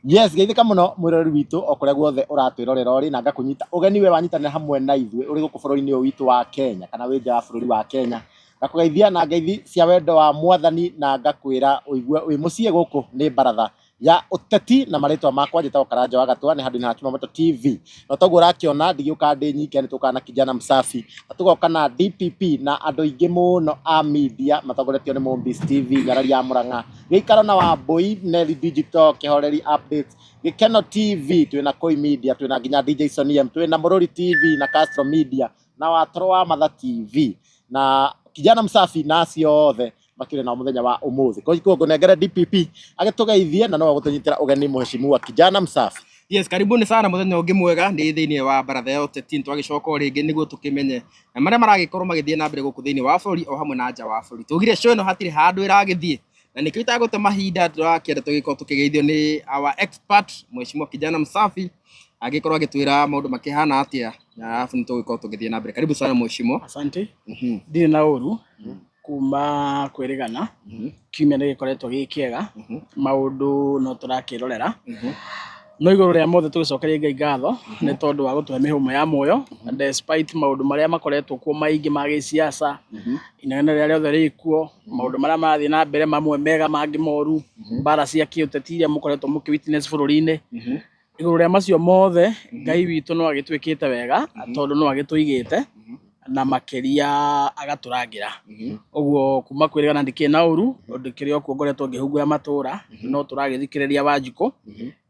Yes, geithika muno mwirori witu okuria guothe uratwirorera uri na ngakunyita ugeni we wanyitanira hamwe na ithuĩ uri guku bururi-ini uyu witu wa Kenya kana wi nja wa bururi wa Kenya, ngakugeithia na ngeithi cia wendo wa mwathani na ngakwira uigue wi mucie guku ni baratha ya uteti na maritwa makwa njitagwo Karanja wa Gatwa ni handu-ini ha Chumamoto TV na toguo urakiona ndigiuka ndi nyike ni tukana kijana msafi na tugoka na DPP na andu ingi muno a media matongoretio ni Mombis TV Nyarari ya Murang'a Gĩikaro na Wambui Nelly Digital Kihoreri Updates Gĩkeno TV twina Koi Media twina nginya DJ Sonny M twina Mururi TV na Castro Media na Watoro wa Matha TV na kijana msafi na acio othe makire na muthenya wa umuthi ko nengere DPP agitugeithie na no gutunyitira ugeni muheshimiwa kijana msafi. Yes, karibuni sana muthenya ungi mwega ndi thiini wa baratha ya uteti twagicoka ringi niguo tukimenye maria maragikorwo magithie na mbere guku thiini wa bururi o hamwe na nja wa bururi. Tugire show ino hatiri handu iragithie na nikio itagute mahinda turakienda tugikorwo tukigeithio ni our expert mheshimiwa kijana msafi agikorwo agitwira maundu makihana atia na alafu nitugikorwo tugithie na mbere. Karibu sana mheshimiwa. Asante. Ndiri na uru kuma kwirigana kiumia ni gikoretwo gi kiega maundu no turakirorera no iguru ria mothe tugicokeria Ngai ngatho ni tondu wa gutuhe mihumo ya muoyo despite maundu maria makoretwo kuo maingi ma giciaca inene ria riothe rikuo maundu maria marathie na mbere mamwe mega mangi moru mbara cia kiuteti iria mukoretwo mukiwitness bururi-ini iguru ria macio mothe Ngai witu no agitwikite wega tondu no agituigite na makeria agaturangira uguo kuma kwirigana ndike na uru ndikiri okuo ngoretwo ngihungura matura no turagithikiriria Wanjiko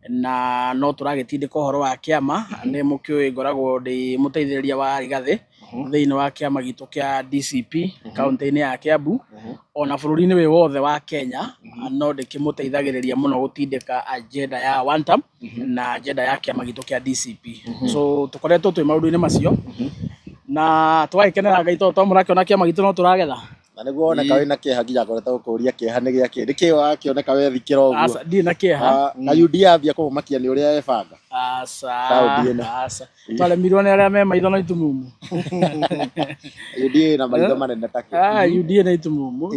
na no turagitindika uhoro wa kiama ni mukiui ngoragwo ndi muteithiriria wa Rigathi thiini wa kiama gitu kia DCP kaunti-ini ya Kiambu ona bururi-ini wi wothe wa Kenya no ndikimuteithagiriria muno gutindika agenda ya one term na agenda ya kiama gitu kia DCP so tukoretwo twi maundu-ini macio na twagikenera Ngai tondu murakiona kiama gitu no turagetha na niguo oneka wina kieha nginya ngoretwo gukuria kieha ni giake niki wakioneka wethikira uguo asa ndi na kieha na UDA ambia kumumakia ni uria ebanga asa twalemirwo ni aria me maitho na itumumu UDA na maitho manene take UDA na itumumu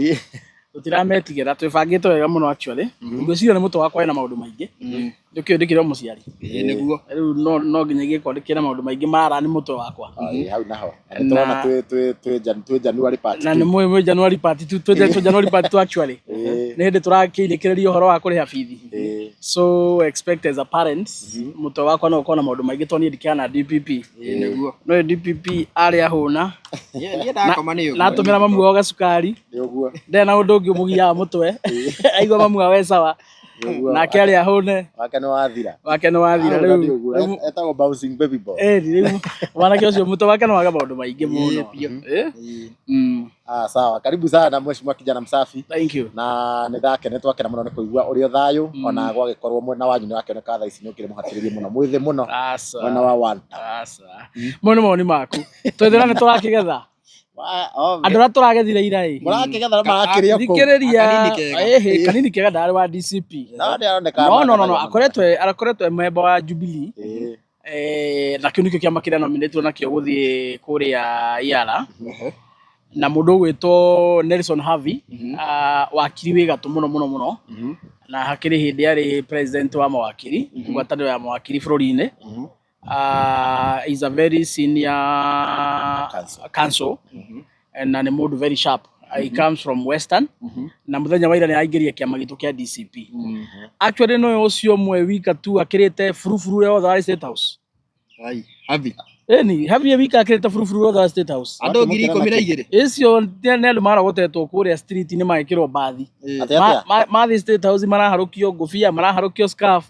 tutirametigera twibangite wega muno actually ngwiciria ni mutu wakwa ina maundu maingi ndikio ndikire muciari niguo riu no nginya gikwandikira maundu maingi mara ni mutu wakwa hau naho twana twe January party na ni mwe January party twe January party actually ni hindi turakiinikiriria uhoro wa kuriha bithi so expect as a parents mutu wakwa no ukona maundu maingi toni ndikiana DPP niguo no DPP ari ahuna na atumira mamu wa gacukari niguo ndena undu ungi umugia mutwe aigwa mamu awe sawa na kali ahone wake no wathira riu etagwo bouncing baby boy riu wana kio cio mutu wake no waga maundu maingi muno sawa karibu sana mheshimiwa kijana msafi thank you na nithake twakena muno ni kuigua urio thayu ona gwagikorwo mwena wanyu ni wakioneka thaa ici ni ukire muhatiririe muno mwithi muno mwena wa one muno moni maku twethera ni turakigetha andu ra turagethire ira murakigetha marakiria ku thikiriria kanini kega ndari wa DCP no akoretwo member wa Jubilee na kiu nikio kiama kiria nominatwo nakio guthie kuria Iara na mundu gwitwo Nelson Havi wakiri wi gatu muno na hakiri hindi ari president wa mawakiri ngwataniro ya mawakiri bururi-ini is a very senior council and ni mundu very sharp he comes from Western na muthenya wa ira ni aingiria kiama gitu kia DCP actually no ucio mwe wika tu akirite furufuru yothe wa State House Havi ni Havi wika akirite furufuru yothe wa State House andu 12 icio ni andu maragotetwo kuria street ni magikirwo bathi mathi State House maraharukio ngufia maraharukio scarf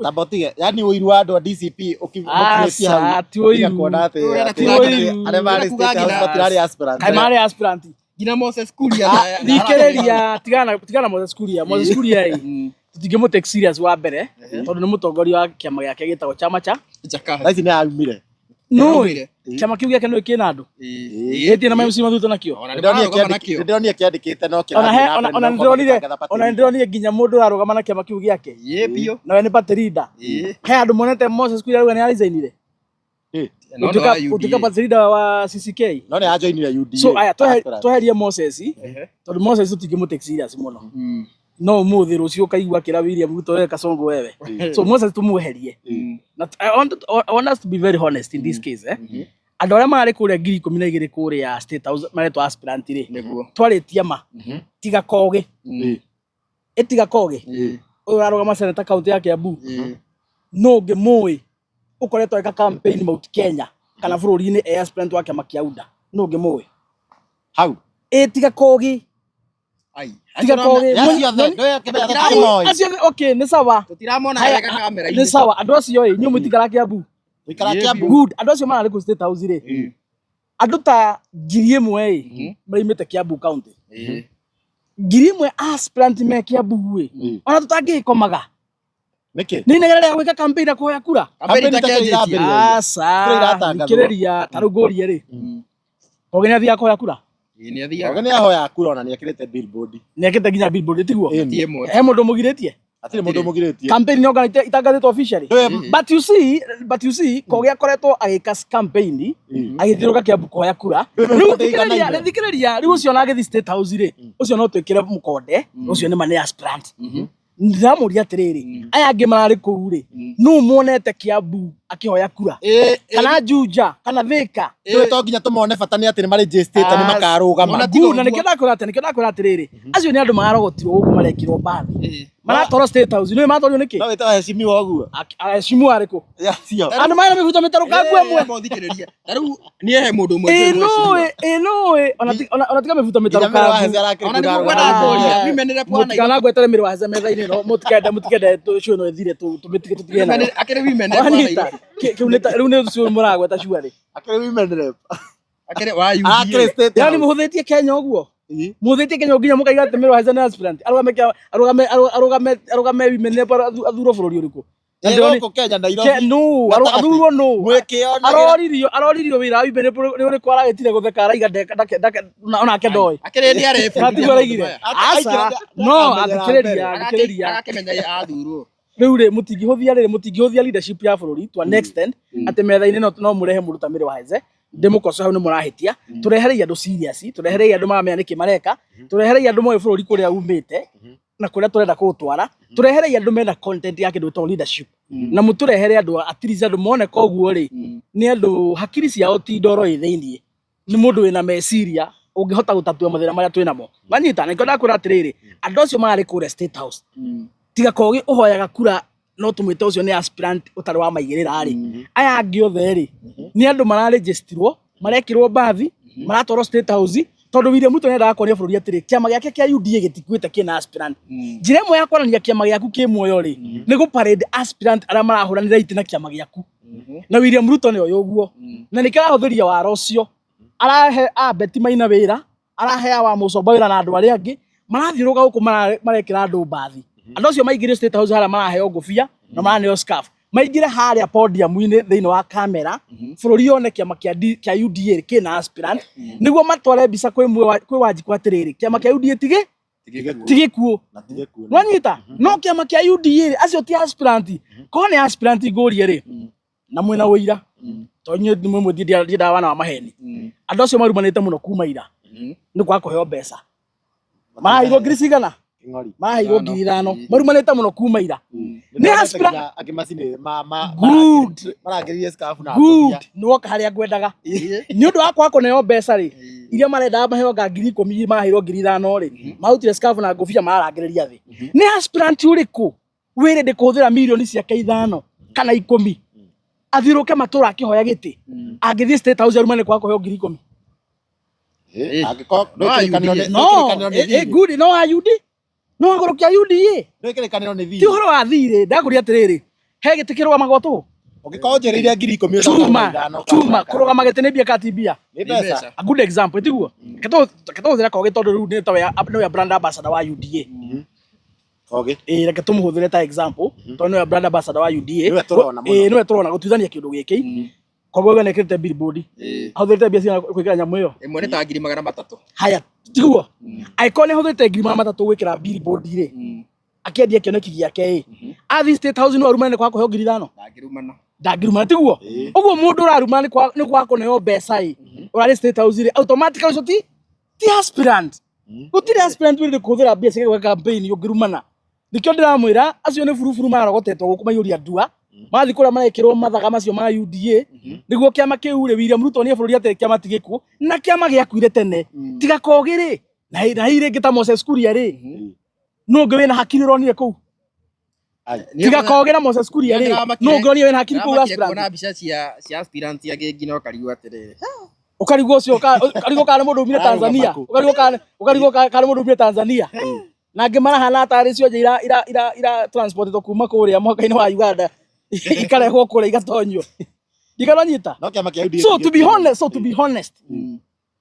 tabotige yani uiru wa andu a DCP ukimukiria hau kuona ati are mari State House batirari aspirant kai mari aspirant gina Moses Kuria thikiriria tigana Moses Kuria tutingimu take serious wa mbere tondu ni mutongoria wa kiama giake gitagwo chama cha thaisi ni aumire no kiama kiu giake no kina andu etie na mamsi mathuto nakio ndionire kiandikite no ona ndionire nginya mundu arugama na kiama kiu giake bio na we ni party leader he andu monete Moses Kuria ni arizainire utuka party leader wa CCK no ni ajoinire UDA so aya tweherie Moses tondu Moses tutingimu take serious muno no muthi rucio kaigua kira William Ruto we Kasongo wewe. So Moses tumuherie. I want us to be very honest in this case andu aria mari kuria 12,000 kuria State House maretwo aspirant ri twaritie ma tiga koge etiga koge uyu arugama seneta kaunti ya Kiambu no ngemui ukoretwo eka campaign Mount Kenya kana bururi-ini aspirant wake makiauda no ngemui hau etiga koge tiga koge okay ni sawa tutiramona wega kamera ni sawa andu acio nyu mutigara Kiambu good andu acio marari ku State House ri andu ta 1,000 marimite Kiambu county 1,000 aspirant me Kiambu wi ona tutangikomaga niki ni negerera gwika campaign kuhoya kura campaign takenjetie asa nikiriria tarugurie ri ogenya athia kuhoya kura ni athia ogenya ahoya kura ona ni akirite billboard ni akite ginya billboard tiguo imwe he mundu mugiretie atire mundu mugiretie campaign no itangathitwo officially but you see kogia koretwo agika campaign agithiruka Kiambu kuhoya kura riu thikiriria riu ucio na agithi State House ri ucio no twikire mukonde ucio ni mane aspirant ndamuria atiriri aya angi marari kuu ri no muonete Kiambu akihoya kura kana Juja kana Thika ndio to nginya tumone bata ni ati ni mari register ni makarugama na nikenda atiriri acio ni andu mararogotirwo ugu marekirwo bathi maratoro State House ni matorio niki no wita heshimiwa oguo heshimiwa ariku cio andu mara mihuta mitaruka gwemwe mothikiriria taru ni ehe mundu mwe ona tiga mihuta mitaruka ona ni gwenda boya wimenere bwana kana gwetere miru wa metha-ini no mutikende tucio no ethire tumitige tutigena akire wimenere bwana riu ni tucio muragweta cuari akire women akire wa akire UDA State yani muhuthitie Kenya uguo muhuthitie Kenya nginya mukaiga ati miru wa aspirant arugame wimenere athuro bururi uriku Ndiko Kenya Nairobi no athurwo no mwikionera aroririo wira wimenere uri kwara gitire gutheka araiga ona ke ndoi akire ni arefu natigwo araigire asa no athikiriria akimenya athurwo riu ri mutingihũthia leadership ya bururi to an extent ati metha-ini no murehe murutamire wa heze ndĩmukoco hau nĩ mũrahĩtia tũrehereire andũ serious tũrehereire andũ maramenya nĩkĩ mareka tũrehereire andũ moĩ bũrũri kũrĩa umĩte na kũrĩa tũrenda kũũtwara tũrehereire andũ mena content ya kĩndũ gĩtagwo leadership na mũtũrehere andũ at least andũ moneka ũguo rĩ nĩ andũ hakiri ciao ti ndoro ĩ thĩiniĩ nĩ mũndũ wĩna meciria ũngĩhota gũtatua mathĩna marĩa twĩ namo manyita na ngĩenda kwĩra atĩrĩrĩ andũ acio mararĩ kũrĩa State House tiga kogi ũhoyaga kura no tumwite ucio ni aspirant utari wa maigirira ri aya angi othe ri ni andu mararegistrwo marekirwo bathi maratoro State House tondu William Ruto nenda akonia bururi atiri kiama giake kia UDA gitikuite kina aspirant njira imwe ya kwarania kiama giaku ki muoyo ri ni gu parade aspirant ara marahuranira itina kiama giaku na William Ruto ni oyo na nikirahuthiria waro ucio arahe Beti Maina wira arahe wa Mucomba wira na andu aria angi marathiuruka guku marekira andu bathi andu acio maigire State House haria maraheo ngobia na maraneo scarf maigire haria podium-ini thiini wa kamera bururi yone kiama kia UDA kina aspirant niguo matware mbica kwi Wanjiku atiriri kiama kia UDA tigikuo nwanyita no kiama kia UDA acio ti aspirant ko ni aspirant ngurie ri na mwina uira to nyu mwe ndiendaga wana wa maheni andu acio marumanite muno kuma ira ni kwa kuheo mbeca marahirwo ngiri cigana mahirwo ngiri 5 marumanite muno kuma ira ni aspirant akimacini good marangiririe scarf na good nuoka haria ngwendaga ni undu wakwa kuneo mbeca ri iria marenda maheo ngiri 10 mahirwo ngiri 5 ri mahutire scarf na ngobia marangiriria thi ni aspirant uriku wire ndikuhuthira milioni ciake 5 kana 10 athiruke matura akihoya giti angithie State House arumane kwa kuheo ngiri 10 good no ayudi no agoro kia UDA nĩkĩrĩkanĩro nĩ thiirĩ ti ũhoro wa thiirĩ ndakuria atĩrĩrĩ he gĩtĩ kĩrũgamagwo ũngĩkorwo njereire ngiri 10 chuma kũrũgama gĩtĩ nĩ mbia katibia nĩ mbeca a good example tiguo reke tũhũthĩre Kogi tondũ rĩu nĩwe brand ambassador wa UDA Kogi reke tũmũhũthĩre ta example tondũ nĩwe brand ambassador wa UDA nĩwe tũrona gũtuithania kĩndũ gĩkĩ koguo we nekĩrĩte billboard ahũthĩrĩte mbia cigana gwĩkĩra nyamũ ĩyo ĩmwe nĩ ta 300,000 haya tiguo angĩkorwo nĩ ahũthĩrĩte 300,000 gwĩkĩra billboard rĩ akiendia kĩoneki gĩake athi State House no arumane kwa kuheo ngiri 5 ndangirumana tiguo ũguo mũndũ ũrarumana nĩ kwa kũneo mbeca ũrarĩ State House rĩ automatically ucio ti aspirant gutire aspirant wiri kuthira mbia cia campaign ungirumana nikio ndiramwira acio ni buruburu marogotetwo guku maiyuria ndua mathi kuria marekirwo mathaga macio ma UDA niguo kiama kiu ri William Ruto ni bururi ate kiama tigiku na kiama giakuire tene tiga kogiri na ire ngita Moses Kuria ri no ngwe na hakiri ronire ku tiga kogera Moses Kuria ri no ngwe ni na hakiri ku aspirant na bica cia aspirant age ngina ukarigwa atiriri ukarigwo ucio ukarigwo kana mundu umire Tanzania ukarigwo kana mundu umire Tanzania na ngimara hana atari cio ira transport to kuma kuria mwaka-ini wa Uganda ikarehwo kuria igatonyo ikaranyita so to be honest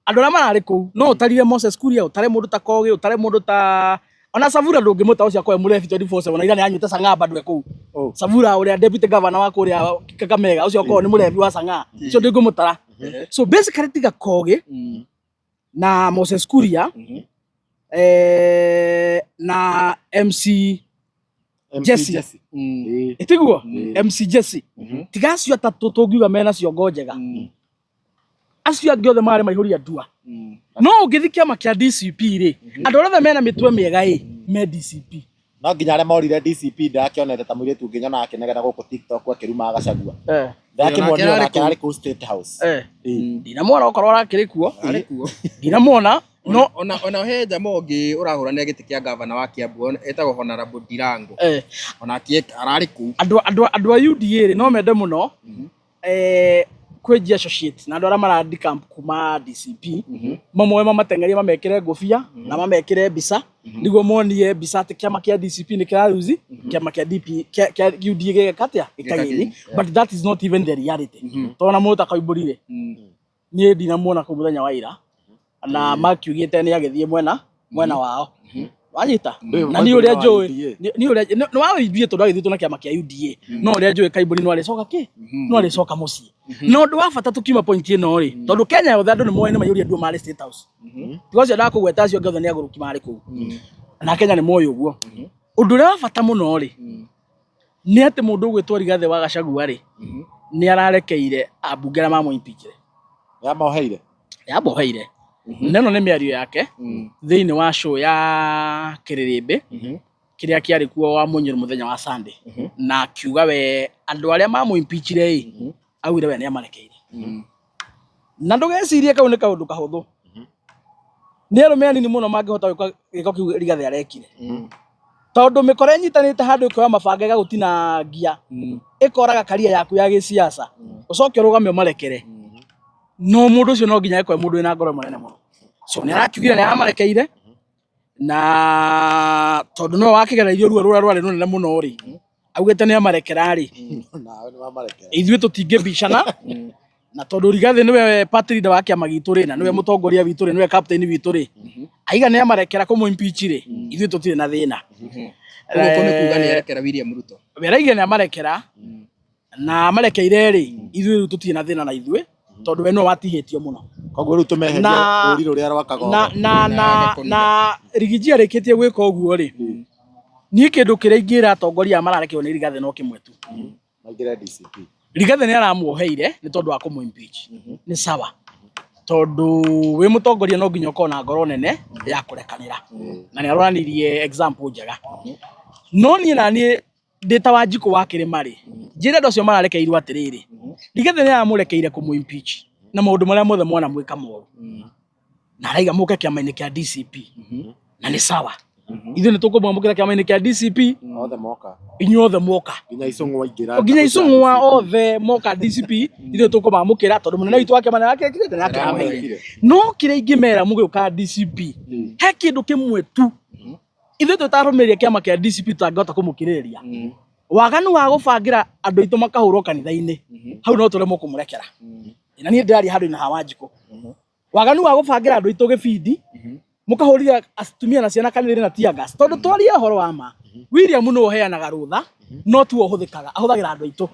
andu ara marari ku no utarire Moses Kuria utare mundu ta Kogi utare mundu ta ona Savura ndungimuta ucio kwa murefi 24/7 na ira ni anyuta Sang'aa bandu ku Savura uria deputy governor wa kuria Kakamega ucio kwa ni murefi wa Sang'aa ucio ndungimutara so basically tiga Kogi na Moses Kuria na MC Jesse itigwo MC Jesse tiga acio atatu tungiuga mena cio ngojega acio angĩ othe marĩ maihũria ndua no ũngĩthi kĩama kĩa DCP rĩ andũ othe mena mĩtwe mĩega me DCP no nginya arĩa morire DCP ndakĩonete ta mũirĩtu ũngĩ nyona akĩnegena gũkũ TikTok akĩruma Gachagua ndakĩmuonire onake arĩ kũu State House ndinamwona okorwo arakĩrĩ kuo ndinamwona no ona he njama ũngĩ ũrahũranĩra gĩtĩ kĩa gavana wa Kiambu etagwo Honorable Ndirango onake ararĩ kũu andũ a UDA rĩ no mende mũno kwenjia associate na andũ arĩa marandika kuma DCP mamwe mamateng'erie mamekĩre ngũbia na mamekĩre mbica niguo monie mbica atĩ kĩama kĩa DCP nĩ kĩraruzi kĩama kĩa kĩa UDA gĩgekatia ĩkagĩri but that is not even the reality tona mũndũ akaibũrire niĩ ndinamwona kũu mũthenya wa ira na makiugĩte nĩ agĩthiĩ mwena wao wanyita na ni uria njũĩ ni uria no waithie tondu agithitwo na kiama kia UDA no uria njũĩ Kaibũri no aricoka no aricoka muciĩ no ndu wa bata tukiuma point ino ri tondu Kenya yothe andu ni moe ni mayũria ndu mari State House because ndakũgweta acio ngothe ni agũrũki mari kũu na Kenya ni moe ũguo undu uria wa bata muno ri ni ati mundu ũgwĩtwo Rigathi wa Gachagua ri ni ararekeire ambunge arĩa mamũimpeachire yamoheire neno nĩ mĩario yake thĩinĩ wa show ya Kĩrĩrĩmbĩ kĩrĩa kĩarĩ kuo wa Mũnyũrũ mũthenya wa Sunday na akiuga we andũ arĩa mamũimpeachire augire we nĩ amarekeire na ndũgecirie kau nĩ kaũndũ kahũthũ nĩ arũme anini mũno mangĩhota gwĩka gĩko kĩu Rigathi arekire tondũ mĩkora ĩnyitanĩte handũ ĩkoya mabanga ĩgagũtinangia ĩkoraga career yaku ya gĩsiasa ũcoke ũrũgame ũmarekere no mũndũ ũcio no nginya ekwe mũndũ wĩna ngoro mũnene mũno so nĩ arakiugire nĩ aramarekeire na tondũ no wakĩgererio ruo rũrĩa rwarĩ rũnene mũno rĩ augĩte nĩ amarekera rĩ ithuĩ tũtingĩbicana na tondũ Rigathi nĩwe party leader wa kĩama gitũ rĩ na nĩwe mũtongoria witũ rĩ nĩwe captain witũ rĩ aiga nĩ amarekera kũmũimpeach rĩ ithuĩ tũtirĩ na thĩna ũguo nĩ kuuga nĩ arekera William Ruto weraiga nĩ amarekera na amarekeire rĩ ithuĩ tũtirĩ na thĩna na ithuĩ tondu we no watihĩtio mũno koguo rĩu tũmeheria rũri rũrĩa rwakaga na Rigiji arĩkĩtie gwĩka ũguo rĩ niĩ kĩndũ kĩrĩa ingĩra atongoria mararekewo nĩ Rigathi no kĩmwe tu maingĩre DCP Rigathi nĩ aramuoheire nĩ tondũ wa kũmũimpeach nĩ sawa tondu wĩ mũtongoria no nginya ũkorwo na ngoro nene ya kũrekanĩra na nĩ aronanirie example njega no niĩ na niĩ ndĩta Wanjikũ wa Kĩrĩma rĩ njĩra andũ acio mararekeirwo atĩrĩrĩ Rigathi nĩ aramũrekeire kũmũimpeach na maũndũ marĩa mothe mwana mwĩka moru na araiga mũke kĩama-inĩ kĩa DCP na nĩ sawa ithuĩ nĩ tũkũmwamũkĩra kĩama-inĩ kĩa DCP inyuothe moka nginya icũng'wa othe moka DCP ithuĩ tũkũmamũkĩra tondũ mũnene witũ wa kĩama nĩakĩrekire na akĩramũheire no kĩrĩa ingĩmera mũgĩũka DCP he kĩndũ kĩmwe tu ithuĩ tũtarũmĩrĩria kĩama kĩa DCP tũtangĩhota kũmũkirĩrĩria waganu wa gũbangĩra andũ aitũ makahũrwo kanitha-inĩ hau no tũremwo kũmũrekera na niĩ ndĩraria handũ-inĩ ha Wanjikũ waganu wa gũbangĩra andũ aitũ gĩbindi mũkahũrĩra atumia na ciana kanitha-inĩ na tear gas tondũ twaria ũhoro wa ma William no ũheanaga rũtha no tu ũhũthĩkaga ahũthagĩra andũ aitũ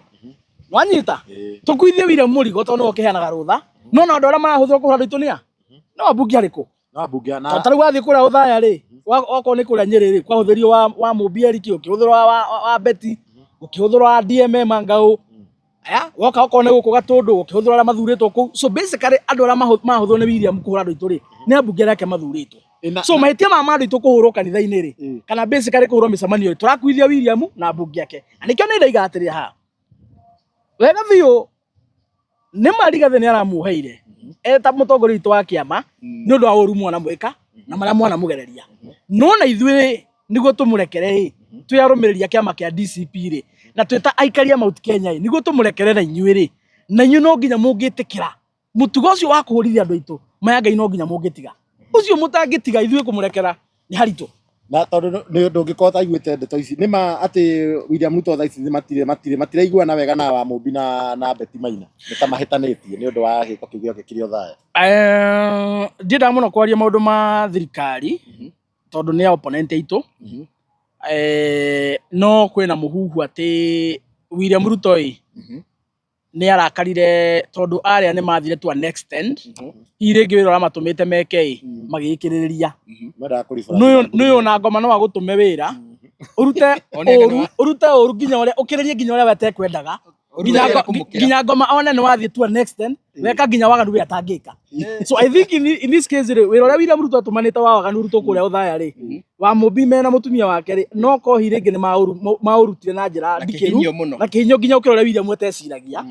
wanyita tũkuithie William mũrigo tondũ no ũkĩheanaga rũtha no na andũ arĩa marahũthĩrwo kũhũra andũ aitũ nĩa no ambunge arĩkũ tarĩu wathiĩ kũrĩa ũthaya rĩ okorwo nĩ kũrĩa Nyĩrĩ rĩ kwahũthĩrio wa Mũmbieri kĩ ũkĩhũthĩrwo wa Beti ũkĩhũthĩrwo wa DMM Ngaũ woka okorwo nĩ gũkũ Gatũndũ ũkĩhũthĩrwo arĩa mathurĩtwo kũu so basically andũ arĩa mahũthĩrwo nĩ William kũhũra andũ aitũ rĩ nĩ ambunge arĩa ake mathurĩtwo So mahitia ma mandu itukuhurwo kanitha-ini ri kana basically kuhurwo micemanio ri turakuithia William na mbunge yake anikio ni ndaiga atiri ha wega biu ni Marigathi ni aramuheire eta mutongoria witu wa kiama ni undu wa uru mwana mwika na maria mwana mugereria no na ithuĩ niguo tumurekere tuyarumiriria kiama kia DCP ri na twita aikaria Mount Kenya niguo tumurekere na inyuĩ ri na inyuĩ no nginya mungitikira mutugo ucio wa kuhurithia andu aitu maya Ngai no nginya mungitiga ucio mutangitiga ithuĩ kumurekera ni haritu na tondu ni ndungikorwo taiguite ndeto ici nima ati William Ruto thaa ici matiraiguana wega na Wamũmbi na Betty Maina nitamahitanitie ni undu wa giko kiu gĩothe kĩrĩ o thaya ndida muno kwaria maundu ma thirikari tondu ni opponent aitu no kwina muhuhu ati William Ruto ni arakarire tondu aria ni mathire to an extent iringi wira matumite meke magikiriria nuyo na ngoma no agutume wira urute uru nginya uria ukiririe nginya uria wete kwendaga nginya ngoma one ni wathie to an extent weka nginya waganu wi atangika so I think in this case wira uria William Ruto atumanite wa waganu Ruto kuria uthaya ri Wamũmbi mena mutumia wake ri no kohire ngi ni maurutire na njira ndikiru na kihinyo nginya ukirora William eteciragia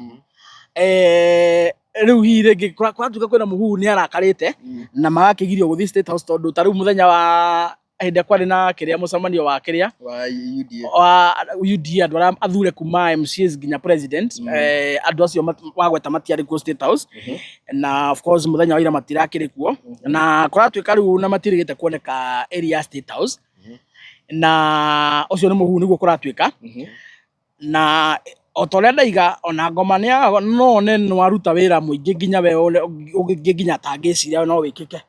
riu hiringi kwatuka kwina muhuhu ni arakarite na magakigirio guthii State House tondu ta riu muthenya wa hinde kwari na kiria mucemanio wa kiria wa UDA andu aria athure kuma MCs nginya president andu acio wagweta matiari ku State House na of course muthenya wa ira matirakiri kuo na kuratuika riu na matirigite kuoneka area State House na ucio ni muhuhu niguo kuratuika na otoria ndaiga ona ngoma no no aruta wira muingi nginya we nginya tangiciria no wikike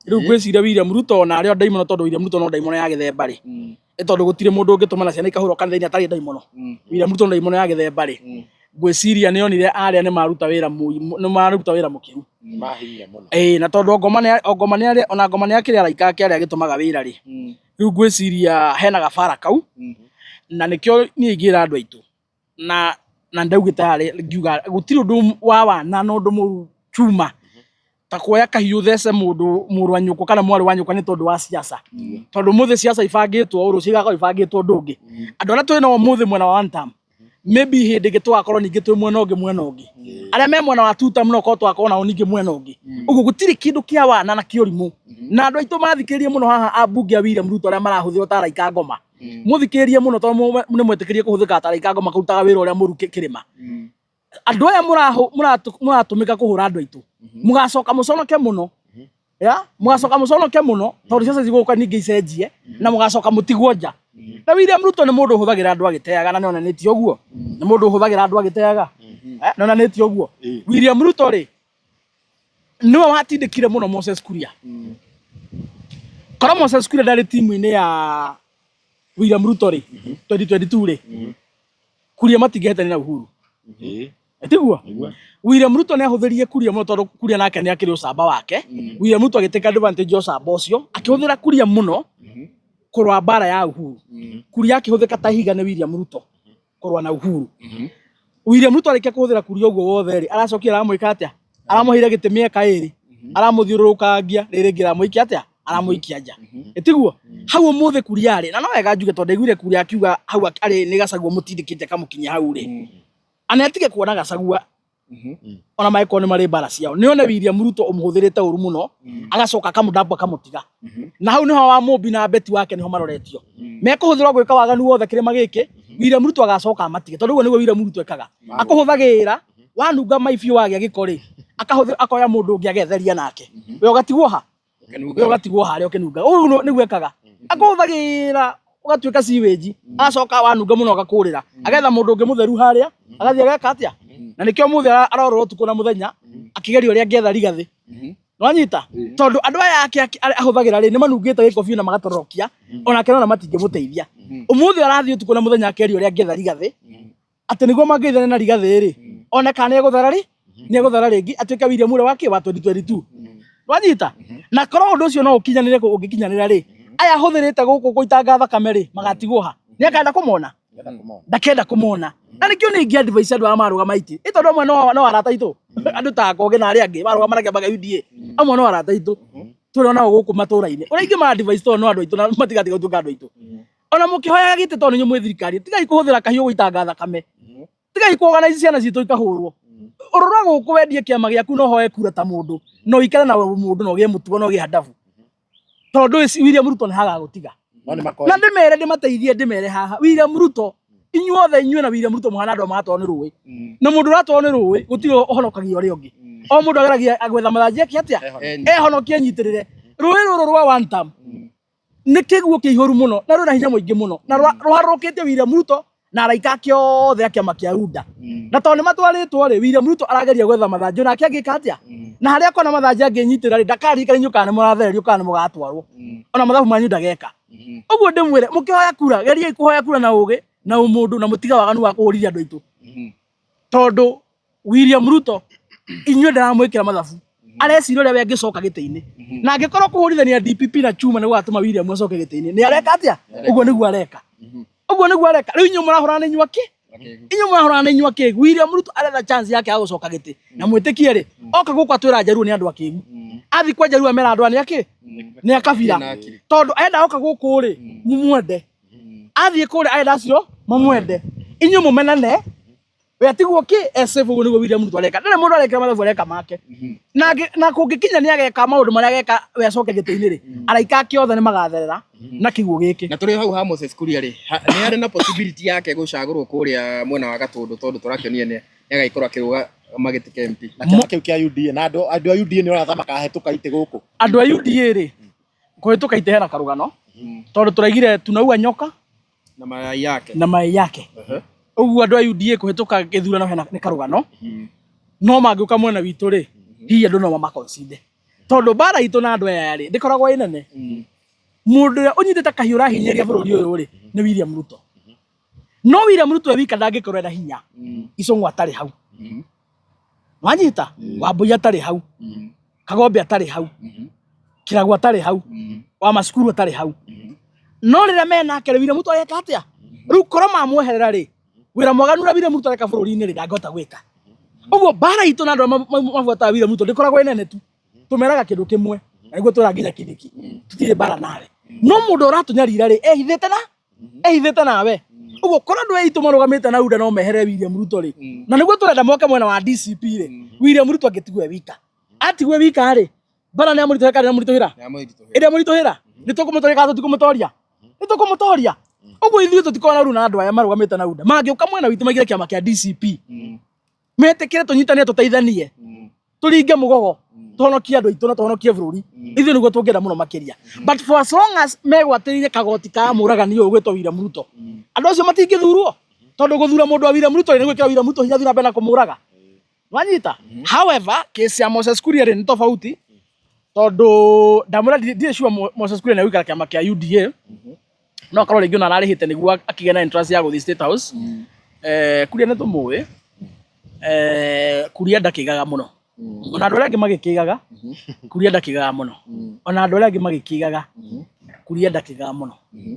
riu gwiciria William Ruto na aria ndaimono tondu William Ruto no ndaimono ya githemba ri tondu gutire mundu ungitumana ciana ikahurwo kanitha-ini atari ndaimono William Ruto ndaimono ya githemba ri gwiciria ni onire aria ni maruta wira mukiru mahinya muno na tondu ngoma ni aria ona ngoma ni akiri araika aria agitumaga wira ri riu gwiciria hena gabara kau na nikio ni igira andu aitu na ndaugite hari ngiuga gutiri undu wa wana no undu muru chuma ta kuoya kahiu thece mundu wa nyuko kana mwari wa nyuko ni tondu wa siasa tondu muthe siasa ibangitwo uru cigaga ibangitwo ndungi andu aria twina muthe mwena wa one term maybe hindi ngi twakorwo ningi twi mwena ungi aria me mwena wa two term no ko twakorwo nao ningi mwena ungi uguo gutiri kindu kia wana na kiorimu na andu aitu mathikirie muno haha ambunge a William Ruto aria marahuthira taraika ngoma muthikirie muno tondu ni mwetikirie kuhuthika taraika ngoma kurutaga wira uria muru kirima andu aya muratumika kuhura andu aitu mugacoka muconoke muno mugacoka muconoke muno tondu ciaca ciguka ningi icenjie na mugacoka mutigwo nja na William Ruto ni mundu uhuthagira andu agiteaga na nionanitie uguo ni mundu uhuthagira andu agiteaga nionanitie uguo William Ruto ri niwe watindikire muno Moses Kuria korwo Moses Kuria ndari timu-ini ya William Ruto ri 2022 ri Kuria matingehitania na Uhuru etiguo William Ruto ni ahuthirie Kuria muno tondu Kuria nake ni akiri ucamba wake William Ruto agiteka advantage ucamba ucio akihuthira Kuria muno kurwa bara ya Uhuru Kuria akihuthika ta higa ni William Ruto kurwa na Uhuru William Ruto arikia kuhuthira Kuria uguo wothe ri aracokia aramwika atia aramuhire giti miaka iri aramuthiururukangia riri ngira muikia atia aramuikia nja etiguo hau muthe Kuria ri na no wega njuge tondu aiguire Kuria akiuga hau ari ni gacagua mutindikite kamukinya hau ri anetige kuona gacagua ona maiko ni mari bara ciao nione William Ruto umuhuthirite uru muno agacoka kamudambu akamutiga na hau niho Wamũmbi na Betty wake niho maroretio mekuhuthira gwika waganu wothe kirima giki William Ruto agacoka amatige tondu uguo niguo William Ruto ekaga akuhuthagira wanunga maibio wagia gikori akoya mundu ungi agetheria nake we ugatigwo ha we ugatigwo haria ukinunga uguo niguo ekaga akuhuthagira ugatuika siweji acoka wanunga muno agakurira agetha mundu ungi mutheru haria agathia geka atia na nikio muthe arorwo tuko na muthenya akigeria uria ngetha Rigathi nwanyita tondu andu aya ake ahuthagira ri ni manungite gikobi na magatorokia ona kenona matingimuteithia umuthi arathii tuko na muthenya akeria uria ngetha Rigathi ati niguo mangeithana na Rigathi ri ona kana eguthara ri ni eguthara ringi atuika William Ruto wake wa 2022 nwanyita na korwo undu ucio no ukinyanire ungikinyanira ri aya huthirite guku guitanga thakame ri magatigwo ha ni akenda kumona ndakenda kumona na nikio ni ngia advice andu amaruga maiti ito ndo amwe no arata itu andu ta koge na ari angi maruga maragia baga UDA amwe no arata itu turona guku matura-ini uraingi ma advice to no andu aitu na matigatiga gutuka andu aitu ona mukihoya gite to ninyu mwi thirikari tigai kuhuthira kahiu guitanga thakame tigai kuorganize ciana citu ikahurwo urora guku wendie kiama giaku no hoye kura ta mundu no ikara na mundu no gie mutugo no gie hadafu tondu William Ruto ni haga gutiga na ndimere ndimateithie ndimere haha William Ruto inyuothe inyue na William Ruto muhana andu magatwo ni ruwi na mundu uratwo ni ruwi gutiri uhonokagia uria ungi o mundu ageragia agwetha mathanjia kiatia ehonokie nyitirire ruwi ruru rwa one term ni kiguo kiihuru muno na rwina hinya muingi muno na rwarukite William Ruto na araika kiothe akiama kia UDA na tondu matwaritwo ri William Ruto arageria gwetha mathanjio nake agika atia na haria akona mathanjio anginyitira ri ndakarikana inyuka ni murathererio kana mugatwarwo ona mathabu manyu ndageka uguo ndimwire mukihoya kura geria kuhoya kura na ugi na umundu na mutiga waganu wa kuhurithia andu aitu tondu William Ruto inyue ndaramwikira mathabu arecira uria we angicoka giti-ini na angikorwo kuhurithania DPP na Chuma niguo atuma William acoke giti-ini ni areka atia uguo niguo areka riu inyue murahurana inyua ki inyue murahurana inyua ki William Ruto aretha chance yake ya gucoka giti na mwitikie ri oka guku atwira Njaruo ni andu akigu athi kwa Njaruo amera andu ani aki ni akabira tondu enda oka guku ri mumwende athi kuri enda acio mamwende inyue mumenane we atiguo ki eseve uguo niguo William Ruto areka ndere mundu arekira mathabu areka make na kungikinya ni ageka maundu maria ageka we acoke giti-ini ri araika kiothe ni magatherera na kiguo giki na turi hau ha Moses Kuria ri ni hari na possibility yake gucagurwo kuria mwena wa Gatundu tondu turakionia ni agaikorwo akiruga magiti ka MP na kiama kiu kia UDA na andu a UDA ni ona makahituka ite guku andu a UDA ri kuhituka ite hena karugano tondu turaigire tunaua nyoka na mai yake uguo andu a UDA kuhituka githurano hena ni karugano no mangiuka mwena witu ri hihi andu no mamakonside tondu bara itu na andu aya ri ndikoragwo inene mundu uria unyitite kahiu rahinyeria bururi uyu ri ni William Ruto no William Ruto wika ndangikorwo na hinya Icung'wa atari hau wanyita Wambui atari hau Kagombe atari hau Kiragu atari hau wa Macukuru atari hau no riria menake William Ruto eka atia riu korwo mamweherera ri wira mwaganu na William Ruto areka bururi-ini ri ndangihota gwika uguo bara itu na andu mabuataga William Ruto ndikoragwo inene tu tumeraga kindu kimwe na niguo turanginya Kindiki tutire bara nawe no mundu uratunyarira ri ehithite nawe uguo korwo andu aitu marugamite na UDA no mehere William Ruto ri na niguo turenda moke mwena wa DCP ri William Ruto agitigwe wika atigwe wika ri bara ni amurituhira kana amurituhira iri amurituhira nitukumutoria kana tutikumutoria nitukumutoria uguo ithuĩ tutikona ru na andu aya marugamite na UDA mangiuka mwena witu magire kiama kia DCP metekire tunyitane tuteithanie turinge mugogo tuhonokie andu aitu na tuhonokie bururi ithuĩ niguo tungienda muno makiria but for as long as megwatĩrĩire kagoti ka mũragani ũyũ gwĩtwo William Ruto andu acio matingĩthurwo tondu guthura mundu wa William Ruto ni gwikira William Ruto hinya thina mbere na kumuraga wanyita however case ya Moses Kuria ni tofauti tondu ndamura ndire sure Moses Kuria ni gwikara kiama kia UDA no karore ngiona ararihite niguo akigena entrance ya guthi State House Kuria ni tumuwi Kuria ndakigaga muno ona andu aria angi magikigaga Kuria ndakigaga muno ona andu aria angi magikigaga Kuria ndakigaga muno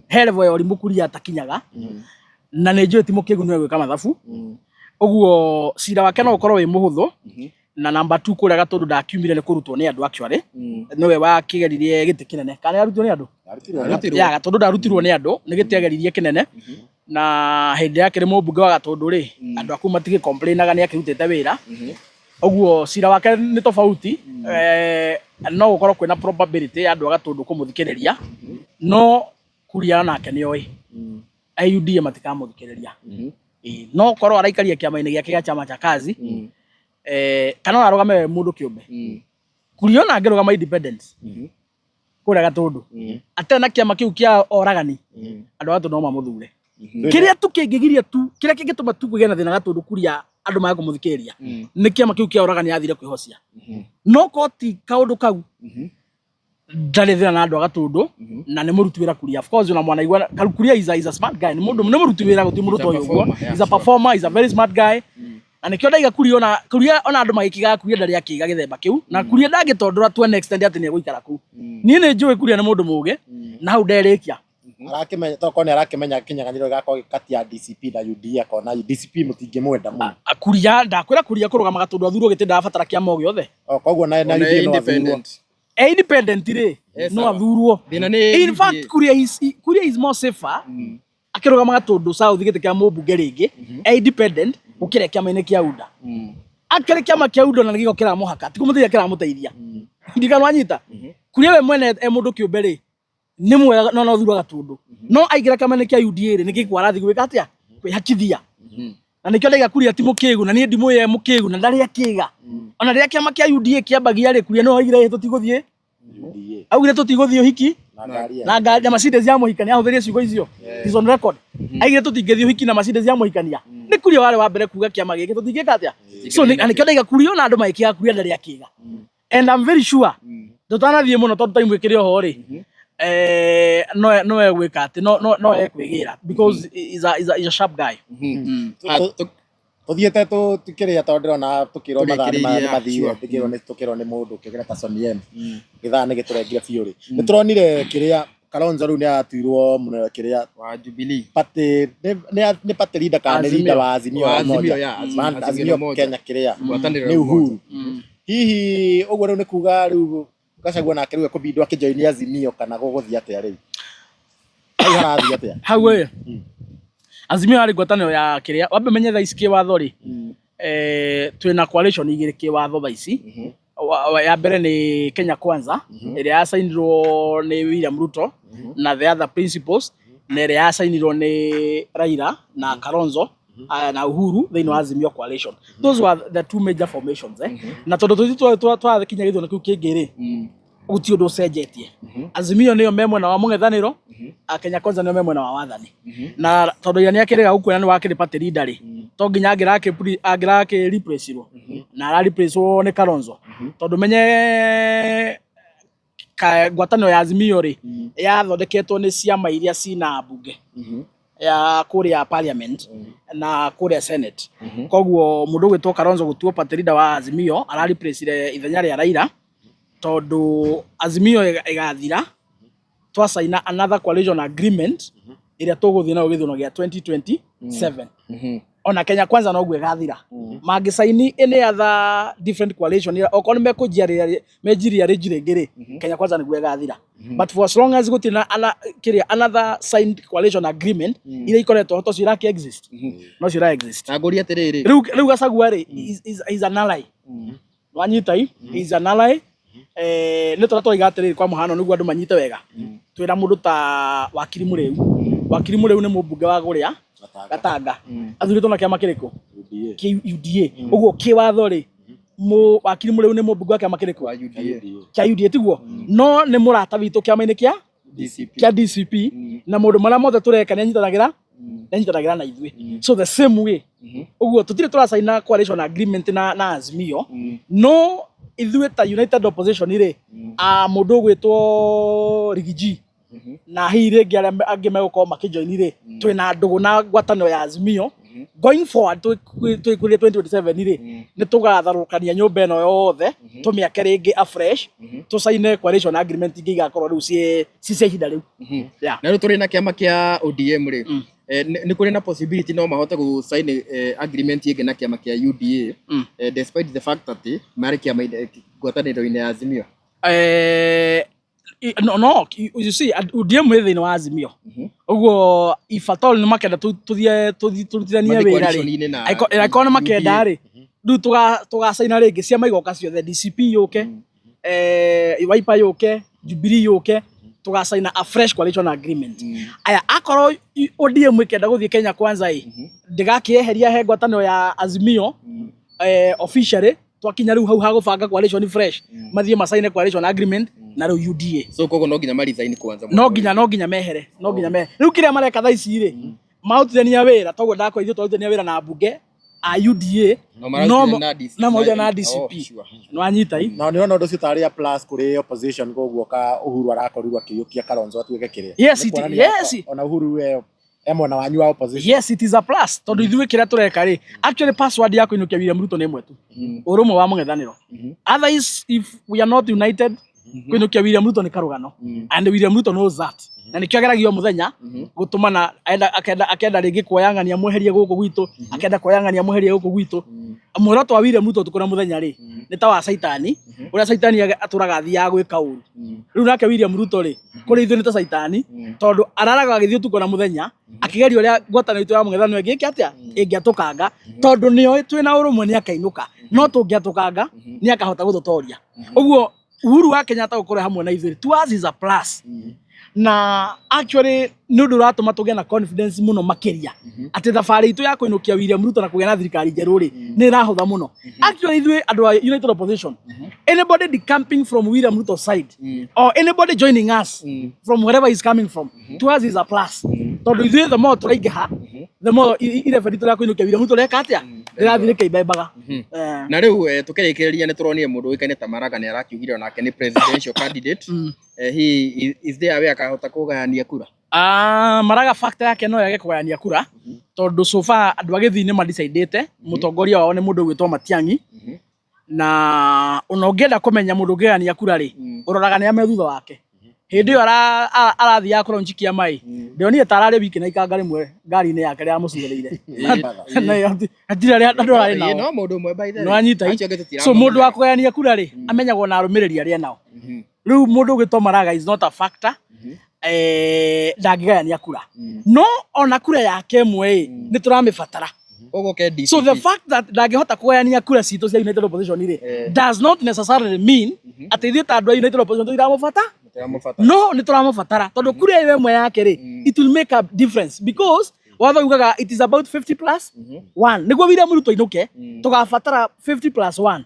he level ya urimu Kuria atakinyaga na nä njå ti må kä gu nä gwä ka mathabu å guo cira wake no å korwo wä må hå thå na namba 2 kå rä a Gatundu ndakiumire nä kå rutwo nä andå actually nä we wakä geririe gä tä kä nene kana arutirwo nä andå Gatundu ndarutirwo nä andå nä gä tä ageririe kä nene na hä ndä yake rä må mbunge wa Gatundu rä andå aku matigä complainaga nä akä rutä te wä ra å guo cira wake nä tofauti no gå korwo kwä na probability ya andå a Gatundu kå må thikä rä ria no Kuria nake nä oä UDA matikamuthikiriria no korwo araikaria kiama-ini giake gia chama cha kazi kana arugame mundu kiumbe Kuria ona angirugama independence kuria Gatundu atena kiama kiu kia oragani andu atu no mamuthure kiria tu kingigiria tu kiria kingituma tu kugena thina Gatundu Kuria andu maya kumuthikiriria ni kiama kiu kia oragani athire kwihocia no koti kaundu kau ndari thina na andu a Gatundu na nä må ruti wä ra Kuria of course ona mwana igua Kuria is a smart guy nä må ruti wä ra gå ti må rå to is a performer is a very smart guy na nä kä o ndaiga Kuria ona andå magä kigaga Kuria ndarä akä gä themba kä u na Kuria ndangä tondå to an extent atä nä egå ikara kå niä nä njå Kuria nä må ndå må gä na hau nderä kia arakimenya toko nä arakimenya kinyaganiro gakorwo kati ya DCP na UDA akona DCP mutingä mwenda muno Kuria ndakwä ra Kuria kå rå gama Gatundu athurwo gä tä ndabatara kä ama o gä othe koguo na independent independent ri no athurwo. In fact Kuria is more safer akirugama Gatundu South gite kia mũmbunge ringi independent gukira kiama-ini kia UDA. Akire kiama kia UDA na giko kira muhaka ti kumuteithia kira muteithia ndigano anyita. Kuria we mwene mundu kiumbe ri ni mwega no thura Gatundu no aigira kiama-ini kia UDA ri niki kwarathi gwika atia kwihakithia na nikio ndaiga Kuria ti mukigu na nie ndimu ye mukigu na ndari akiga ona ria kiama kia UDA kiambagia ri Kuria no aigire tutiguthie augire tutiguthie uhiki na ngari Mercedes ya muhikania ahuthirie ciugo icio is on record aigire tutingithie uhiki na Mercedes ya muhikania ni Kuria wale wa mbere kuga kiama giki tutingika atia so nikio ndaiga Kuria na andu maikia Kuria ndari akiga and I'm very sure tutanathie muno tondu time wikire ho ri no egwika ati no ekwigira because is a sharp guy. Tuthiete tukiria tondu ndona tukirwo mathani mathire tukirwo ni mundu kigira ta Sonny M githaa ni giturengire biu ri nituronire kiria Kalonzo riu ni atuirwo muno kiria wa Jubilee party ni party leader kana leader wa Azimio Kenya kiria ni Uhuru. Hihi uguo riu ni kuga riu Gachagua nake riu ekubindwo akijoini Azimio kana guguthia atia riu harathia atia hau Azimio ari ngwataniro ya kiria wambe menye thaa ici kiwatho ri twina coalition igiri kiwatho thaa ici ya mbere ni Kenya Kwanza iria yasainirwo ni William Ruto na the other principles na iria yasainirwo ni Raila na Kalonzo na Uhuru thiini wa Azimio coalition. Those were the two major formations na tondu tuthi kinya githona kiu kingiri guti undu ucenjetie. Azimio niyo me mwena wa mung'ethaniro Kenya Kwanza niyo me mwena wa wathani na tondu ya ni akiriga gukwena ni wakiri party leader ri to nginya agira ke replace ro na ara replace wo ni Kalonzo tondu menye ngwataniro ya Azimio ri yathondeketwo ni ciama iria cina bunge ya kuria parliament na kuria senate koguo mundu gwitwo Kalonzo gutuo party leader wa Azimio ara replace ithenya ria Raila tondu Azimio igathira twasaina another coalition agreement iria tuguthii nayo githuno gia 2027 ona Kenya Kwanza no gwe gathira mangisaini any other different coalition okoni mejiria regire Kenya Kwanza ni gwe gathira but for as long as gutina another signed coalition agreement iria ikoretwo hoto cira ki exist no cira exist aguri atiriri riu Gachagua ri is an ally wanyita is an ally ni tũratũiga atĩrĩrĩ kwa mũhano nĩguo andũ manyite wega twĩra mũndũ ta wakiri mũrĩu nĩ mũmbunge wa gũrĩa Gatanga athurĩtwo na kĩama kĩrĩkũ UDA ũguo kĩwatho rĩ wakiri mũrĩu nĩ mũmbunge wa kĩama kĩrĩkũ kĩa UDA tiguo no nĩ mũrata witũ kĩama-inĩ kĩa DCP na maũndũ marĩa mothe tũreka nĩanyitanagĩra na ithuĩ so the same way ũguo tũtirĩ tũrasaina coalition agreement na Azimio no ithuĩ ta United Opposition ire mundu gwitwo Rigiji na hihi ringi aria angi megukorwo makijoini ri twina ndugu na ngwatanio ya Azimio going forward twikuria 2027 ri ni tugatharukania nyumba ino yothe tumiake ringi afresh tusaine coalition agreement ingi igakorwo riu ci ihinda riu na riu turi na kiama kia ODM ri ni kuri na possibility no mahote gu sign agreement ingi na kiama kia UDA despite the fact that mari kiama ngwataniro-ini ya Azimio no you see UDM thiini wa Azimio uguo ifatol ni makenda tuthithanie wira ri aikona makenda ri riu tugasaina ringi ciama igoka ciothe DCP yuke Wiper yuke Jubilee yuke tugasaina a fresh coalition agreement aya akorwo ODM ikenda guthie Kenya Kwanza ndigakieheria he ngwatanio ya Azimio officially twakinya riu hau ha gubanga coalition fresh mathie masaine coalition agreement na riu UDA so kogo no nginya mari sign kwanza no nginya mehere riu kiria mareka thaa ici ri mautithania wira toguo ndakwa ithu twauthania wira na bunge a UDA no mauja na DCP no anyita no ni ona undu ucio tari ya plus kuri opposition koguo ka Uhuru arakorirwo akiyukia Kalonzo atuike kiria yes ona Uhuru emona wanyu wa opposition yes it is a plus tondu ithuĩ kiria tureka ri actually password yako inukia William Ruto ni imwe tu urumwe wa mung'ethaniro otherwise if we are not united kwinukia William Ruto ni karugano and William Ruto knows that na nikio ageragio muthenya gutumana akenda ringi kuoyang'ania mweherie guku gwitu akenda kuoyang'ania mweherie guku gwitu muoroto wa William Ruto tukuna muthenya ri nĩ ta wa Saitani ũrĩa Saitani atũraga athiaga gwĩka ũru. Rĩu nake William Ruto rĩ kũrĩ ithuĩ nĩ ta Saitani tondũ araraga agĩthiĩ ũtukũ na mũthenya akĩgeria ũrĩa ngwatanĩro itũ ya mũng'ethanĩro ĩngĩka atĩa ĩngĩatũkanga tondũ nĩoĩ twĩna ũrũmwe nĩ akainũka no tũngĩatũkanga nĩ akahota gũtũtoria. Ũguo Uhuru wa Kenyatta gũkorwo hamwe na ithuĩ to us is a plus. Na actually nĩ ũndũ ũratũma tũgĩe na confidence mũno makĩria atĩ thabarĩ itũ ya kũinũkia William Ruto na kũgĩa na thirikari njerũ rĩ nĩ ĩrahũtha mũno. Actually ithuĩ andũ a United Opposition, anybody decamping from William Ruto's side or anybody joining us from wherever he's coming from, to us is a plus. Tondũ ithuĩ the more tũraingĩha the more ireberi itũ ya kũinũkia William Ruto reka atĩa rĩrathiĩ rĩkeimbaga. Na rĩu tũkĩrĩkĩrĩria nĩ tũronire mũndũ ũĩkaine ta Maraga nĩ arakiugire onake nĩ presidential candidate. He is there where akahota kũgayania kura? Maraga factor yake no yage kũgayania kura tondũ so far andũ a Gĩthii nĩ madecidete mũtongoria wao nĩ mũndũ ũgwĩtwo Matiang'i, na ona ũngĩenda kũmenya mũndũ ũngĩgayania kura rĩ ũroraga nĩ me thutha wake. Hĩndĩ ĩyo arathiaga kũronchi kĩama ĩ ndionire ta ararĩ wiki na ikanga rĩmwe ngari-inĩ yake rĩa mũcugĩrĩire hatirĩ arĩa andũ ararĩ nao no mũndũ ũmwe by the way no anyita. So mũndũ wa kũgayania kura rĩ amenyagwo na arũmĩrĩri arĩa nao. Rĩu mũndũ ũgwĩtwo Maraga is not a factor ndangĩgayania kura no ona kura yake ĩmwe nĩ tũramĩbatara. So the fact that ndangĩhota kũgayania kura citũ cia United Opposition rĩ does not necessarily mean atĩ ithuĩ ta andũ a United Opposition tũtiramũbata. No nĩ tũramũbatara tondũ kura ĩyo ĩmwe yake rĩ it will make a difference because watho ugaga it is about 50+1 nĩguo William Ruto ainũke tũgabatara 50+1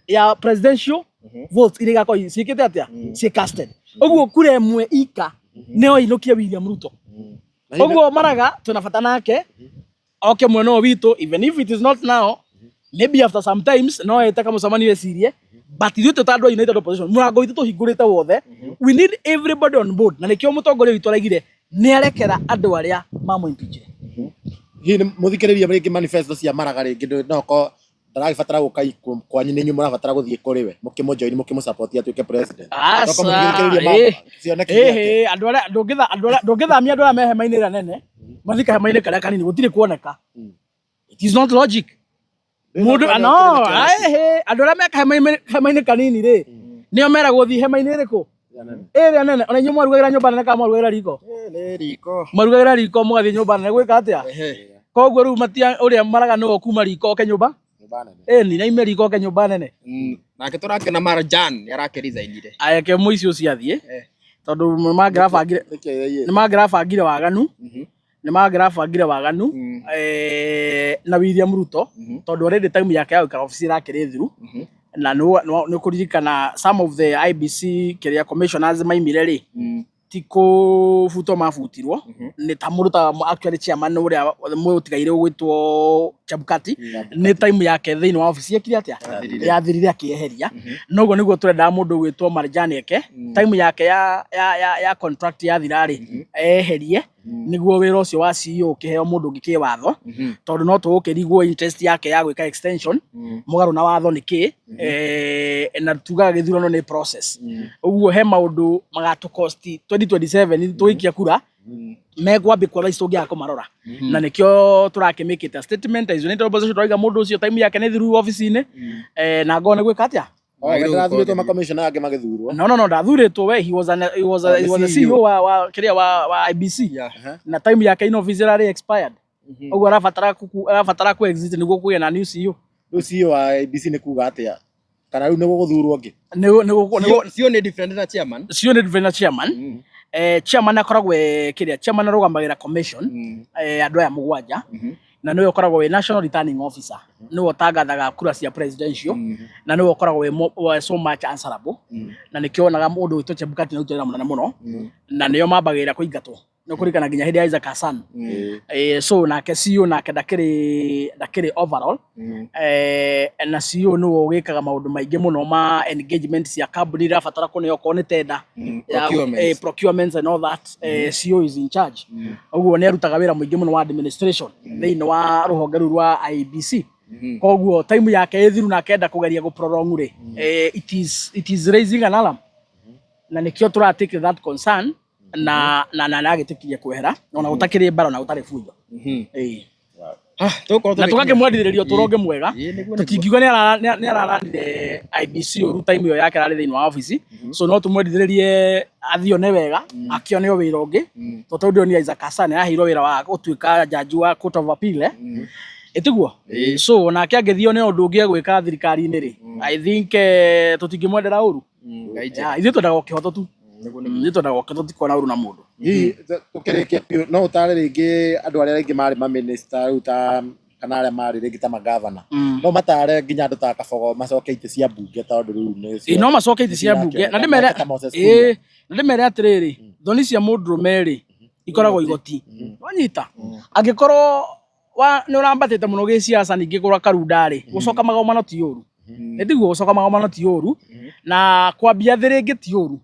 ya presidential votes iria igakorwo ciĩkĩte atĩa ciĩ casted. Ũguo kura ĩmwe ika nĩyo ainũkie William Ruto. Ũguo Maraga tunabata nake oke mwena witũ even if it is not now maybe after some times no ete kamũcemanio ecirie but ithuĩ tũ ta andũ a United Opposition mũrango witũ tũhingũrĩte wothe. We need everybody on board na nĩkĩo mũtongoria witũ araigire nĩ arekera andũ arĩa mamũimpeachire. Hihi nĩ mũthikĩrĩria rĩngĩ manifesto cia Maraga rĩngĩ noko ndaragibatara gũka kwanyu nĩ inyuĩ mũrabatara gũthiĩ kũrĩ we mũkĩmũjoini mũkĩmũsupport atuĩke president. Andũ arĩa ndũngĩthamia andũ arĩa me hema-inĩ ĩrĩa nene mathika hema-inĩ karĩa kanini gũtirĩ kuoneka. It is not logic. Mũndũ andũ arĩa meka hema-inĩ kanini rĩ nĩo meragwo thiĩ hema-inĩ ĩrĩkũ ĩrĩa nene. Ona inyuĩ mwarugagĩra nyũmba nene kana mwarugagĩra riko? Mwarugagĩra riko mũgathiĩ nyũmba nene gwĩka atĩa? Koguo rĩu ũrĩa Maraga nĩwe kuma riko oke nyũmba ni na ime riko oke nyũmba nene. Nake tũrakena Marjan nĩ arakĩresignire ayake mũici ũcio athiĩ tondũ nĩmangĩrabangire waganu na William Ruto tondũ already time yake ya gũikara ofici yake thiru na nĩ kũririkana some of the IBC kĩrĩa commissioners maimire rĩ ti kũbutwo mabutirwo nĩ ta mũndũ ta actually chairman ũrĩa mũtigaire ũgwĩtwo Chebukati nĩ time yake thĩinĩ wa ofici yake atĩa yathirire akĩeheria. Noguo nĩguo tũrenda mũndũ ũgwĩtwo Marjan eke time yake ya contract yathira rĩ eherie nĩguo wĩra ũcio wa CEO ũkĩheo mũndũ ũngĩ kĩwatho tondũ no tũgũkĩrigwo interest yake ya gwĩka extension mũgarũ na watho nĩkĩ na tugaga gĩthurano nĩ process. Ũguo he maũndũ magatũkosti 2027 tũgĩikia kura megwambĩkwo thaa tũngĩaga kũmarora na nĩkĩo tũrakĩmĩkĩte statement as United Opposition tũrauga mũndũ ũcio time yake nĩ thiru ofici-inĩ na ngone gwĩka atĩa ndathurĩtwo makomishona angĩ magĩthurwo. No ndathurĩtwo we he was the CEO wa kĩrĩa wa IBC na time yake in office rarĩ expired. Ũguo arabatara ku exit nĩguo kũgĩa na new CEO. Rĩu CEO wa IBC nĩ kuga atĩa kana rĩu nĩ gũgũthurwo ũngĩ? CEO nĩ different na chairman. CEO nĩ different na chairman. Chairman akoragwo kĩrĩa chairman arũgamagĩra commission andũ aya mũgwanja na nĩwe ũkoragwo we national returning officer nĩwe ũtangathaga kura cia presidential na nĩwe ũkoragwo we so much answerable na nĩkĩo onaga mũndũ witũ Chebukati nĩ ũtũĩra mũnene mũno na nĩo mambagĩrĩra kũingatwo nĩ kũrikana nginya hĩndĩ ya Isaac Hassan. So nake CEO nake ndakĩrĩ overall na CEO nĩwe ũgĩkaga maũndũ maingĩ mũno ma engagement cia company irabatara kũneo okorwo nĩ tender procurements and all that. CEO is in charge. Ũguo nĩ arutaga wĩra mũingĩ mũno wa administration thĩinĩ wa rũhonge rũu rwa IBC. Koguo time yake thiru na kenda kũgeria gũprolong rĩ it is raising an alarm na nĩkĩo tũratake that concern na agĩtĩkirie kwehera ona gũtakĩrĩ mbara na gũtarĩ fujo. na tugakimwendithĩrĩria ũtũũro mwega tũtingiuga nĩ araranire IBC ũru time ĩyo yake ararĩ thĩinĩ wa ofici so no tũmwendithĩrĩrie athione wega akĩone wĩra ũngĩ tondũ nĩ Isaac Hassan aheirwo wĩra wa gũtuĩka jaji wa Court of Appeal ĩtiguo so nake angĩthio nĩ ũndũ ũngĩ gwĩka thirikari-inĩ rĩ I think tũtingĩmwendera ũru ithuĩ twendaga ũkĩhoto tu ithuĩ twendaga ũkĩhoto tikuona ũru na mũndũ Tũkĩrĩkia biũ no ũtaare rĩngĩ andũ arĩa rĩngĩ marĩ mamĩnĩsta rĩu ta kana arĩa marĩ rĩngĩ ta magavana no mataare nginya andũ ta Kabogo macoke itĩ cia mbunge tondũ rĩu nĩ no macoke itĩ cia mbunge na ndĩmere atĩrĩrĩ thoni cia mũndũrũme rĩ ikoragwo igoti wanyita angĩkorwo nĩ ũrambatĩte mũno gĩciaca ningĩ kũra karunda rĩ gũcoka magomano ti ũru ndiguo gũcoka magomano ti ũru na kwambia thĩ rĩngĩ ti ũru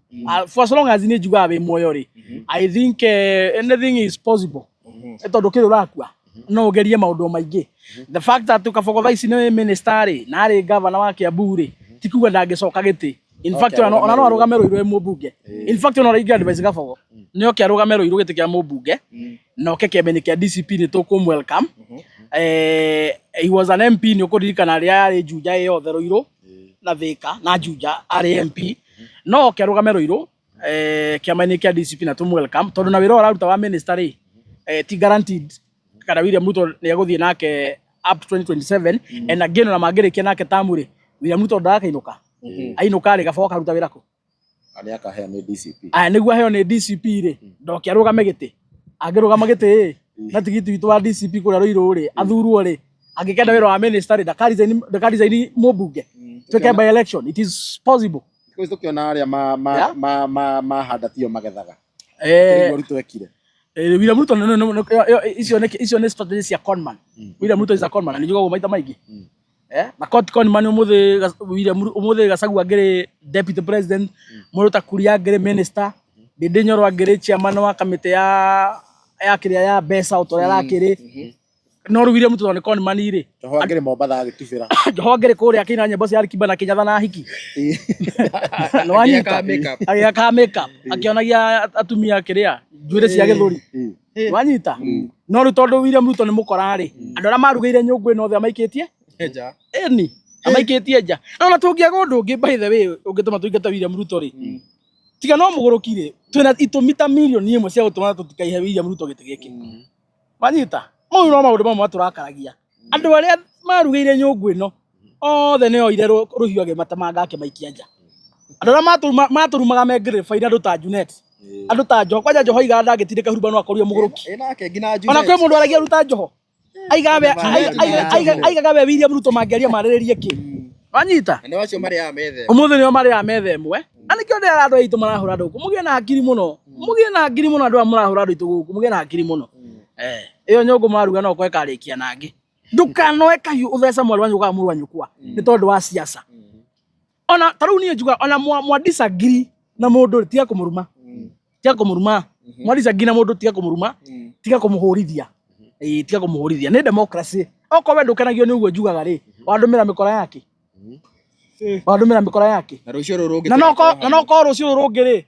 for as long as nĩ njugaga wĩ muoyo rĩ I think anything is possible tondũ kĩrĩ ũrakua no ũgerie maũndũ maingĩ the fact that Kabogo thaa ici nĩ minister rĩ na arĩ governor wa Kiambu rĩ ti kuga ndangĩcoka gĩtĩ in fact ona no arũgame rũirũ mũmbunge in fact ona rĩngĩ advice Kabogo nĩ oke arũgame rũirũ gĩtĩ kĩa mũmbunge na oke kĩambeni kĩa DCP nĩ tũkũm welcome he was an MP nĩ ũkũririkana rĩrĩa yarĩ Juja yothe rũirũ na Thika na Juja arĩ MP no oke arũgame rũirũ kĩambeni kĩa DCP na tũm welcome tondũ na wĩra ũraruta wa minister rĩ ti guaranteed kana William Ruto nĩ egũthiĩ nake up to 2027 and again ona mangĩrĩkia nake tamu rĩ William Ruto ndakainũka ainũka rĩ Kabogo karuta wĩra kũ arĩa akaheo nĩ DCP nĩguo aheo nĩ DCP rĩ ndoke arũgame gĩtĩ angĩrũgama gĩtĩ rĩ na tigiti witũ wa DCP kũrĩa rũirũ rĩ athurwo rĩ angĩkenda wĩra wa minister rĩ ndakarizaini mũmbunge twĩke by election it is possible tũkiona arĩa mahanda tio magethaga Ruto ekire William Ruto icio nĩ strategy cia conman William Ruto is a conman na nĩnjugagwo maita maingĩ na conman ũmũthĩ Gachagua angĩrĩ deputy president Murota Kuria angĩrĩ minister Ndindi Nyoro angĩrĩ chairman wa kamĩtĩ ya kĩrĩa ya mbeca ũtorĩa arakĩrĩ no rĩu William Ruto nĩ conman rĩ Joho angĩrĩ Mombatha agĩtubĩra Joho angĩrĩ kũrĩa akĩina nyĩmbo cia Alikiba na Kĩnyatha na hiki no anyita agĩaka make up akĩonagia atumia kĩrĩa njuĩrĩ cia gĩthũri wanyita no rĩu tondũ William Ruto nĩ mũkora rĩ andũ arĩa marugĩire nyũngũ ĩno othe amaikĩtie nja amaikĩtie nja no na tũngĩaga ũndũ ũngĩ by the way ũngĩtũma tũingate William Ruto rĩ tiga no mũgũrũkire twĩna itũmi ta mirioni ĩmwe cia gũtũma tũtikaihe William Ruto gĩtĩ gĩkĩ wanyita mau no maũndũ mamwe tũrakaragia andũ arĩa marugĩire nyũngũ ĩno othe nĩ oire rũhiũ agĩmatemanga akĩmaikia nja andũ arĩa matũrumaga mengĩrĩre baida andũ ta Junet andũ ta Joho kwanja Joho iganda agĩtindĩka huruba no akorio mũgũrũki ona kwĩ mũndũ aragia ruta Joho aigaga we William Ruto mangĩaria marĩrĩrie kĩ wanyita ũmũthĩ nĩo marĩaga metha ĩmwe na nĩkĩo ndĩra andũ aitũ marahũra andũ gũkũ mũgĩe na hakiri mũno andũ arĩa marahũra andũ aitũ gũkũ mũgĩe na hakiri mũno ĩyo nyũngũ maruga no kwa ĩkarĩkia nangĩ ndũkanoe kahiũ ũthece mwarĩ wa nyũkwa mũrũ wa nyũkwa nĩ tondũ wa siasa ona tarĩu niĩ njuga ona mwa disagree na mũndũ tiga kũmũruma mwa disagree na mũndũ tiga kũmũruma tiga kũmũhũrithia tiga kũmũhũrithia nĩ democracy okorwo we ndũkenagio nĩ ũguo njugaga rĩ wandũmĩra mĩkora yake na rũciũ rũrũ rũngĩ na no korwo rũciũ rũrũ rũngĩ rĩ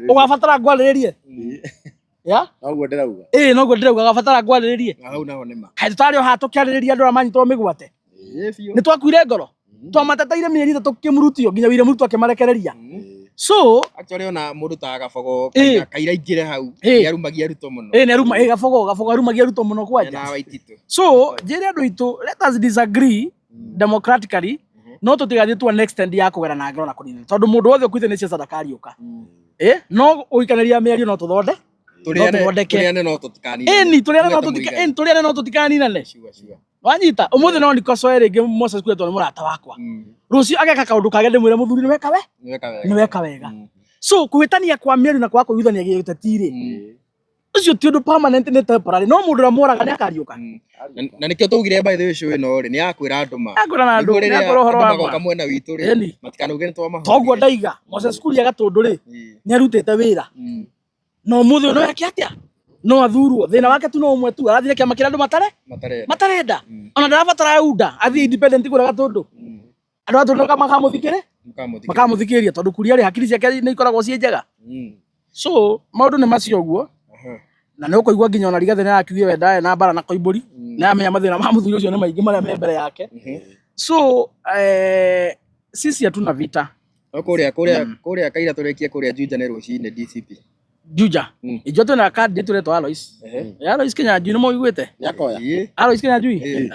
ũgabatara ngwarĩrĩrie noguo ndĩrauga noguo ndĩrauga agabatara ngwarĩrĩrie kaĩ tũtarĩ o haha tũkĩarĩrĩria andũ arĩa manyitwo mĩgwate nĩ twakuire ngoro twamateteire mĩeri 3 tũkĩmurutio nginya William Ruto akĩmarekereria so actually ona mũndũ ta Kabogo kaira ingĩre hau nĩarumagia Ruto mũno nĩ Kabogo arumagia Ruto mũno kwanja so njĩre andũ aitũ let us disagree democratically no tũtigathiĩ twa next end ya kũgera na ngero na kũnina tondũ mũndũ wothe ũkuĩte nĩ ciaca ndakariũka no ũikanĩria mĩario no tũthonde tũrĩane no tũtikaninane wanyita ũmũthĩ no Nikosoe rĩngĩ Moses Kuria tondũ nĩ mũrata wakwa rũciũ ageka kaũndũ kage ndĩmwĩre mũthuri nĩ weka wega so kũhĩtania kwa mĩario na kwa kũiguithania gĩũteti rĩ ũcio ti ũndũ permanent nĩ temporary no mũndũ ũrĩa moraga nĩ akariũka na nĩkĩo tũugire by the way show ĩno rĩ nĩ yakwĩra andũ magoka mwena witũ rĩ matikanauge nĩ twamahoria toguo ndaiga Moses Kuria Gatũndũ rĩ nĩ arutĩte wĩra no mũthĩ no yake atĩa no athurwo thĩna wake tu no ũmwe tu arathire kĩama kĩrĩa andũ matarenda ona ndarabatara UDA athiĩ independent kũrĩa Gatũndũ andũ Gatũndũ makamũthikĩrĩria tondũ Kuria rĩ hakiri ciake nĩ ikoragwo ciĩ njega so maũndũ nĩ macio ũguo na nĩ ũkũigua nginya ona Rigathĩ nĩ arakiugia we ndarĩ na mbara na Koimbũri na amenya mathina ma muthuri ucio ni maingi maria me mbere yake. So sisi hatuna vita kuria kaira turekie kuria Juja ne rucine DCP Juja ijo tuna candidate turetwo Alois Alois Kenya Njui ni moiguite Nyakoya Alois Kenya Njui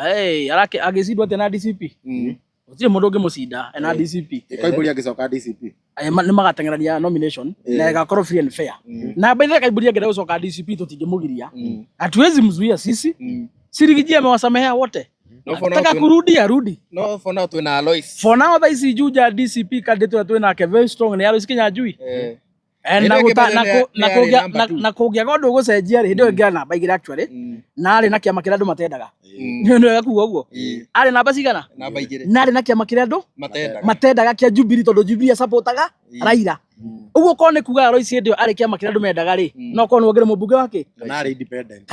arake agicindwo tena DCP utie mundu ungimucinda na DCP Kaiburi agicoka DCP ni magateng'erania nomination na igakorwo free and fair na baitha Kaiburi angenda gucoka DCP tutingimugiria hatuwezi mzuia sisi sirigiji amewasamehea wote nataka kurudi arudi no for now twina Alois for now thaisi Juja DCP candidate twina very strong ni Alois Kenya Njui na kugia gondo gucenjia ri ndio ngia namba igire actually na ari na kiama kira andu matendaga ni wega kuga uguo ari namba cigana namba igire na ari na kiama kira andu matendaga kia Jubilee tondu Jubilee supportaga Raila uguo ko ni kuga Alois ndio ari kiama kira andu mendaga ri no ko nwogere mubunge wake kana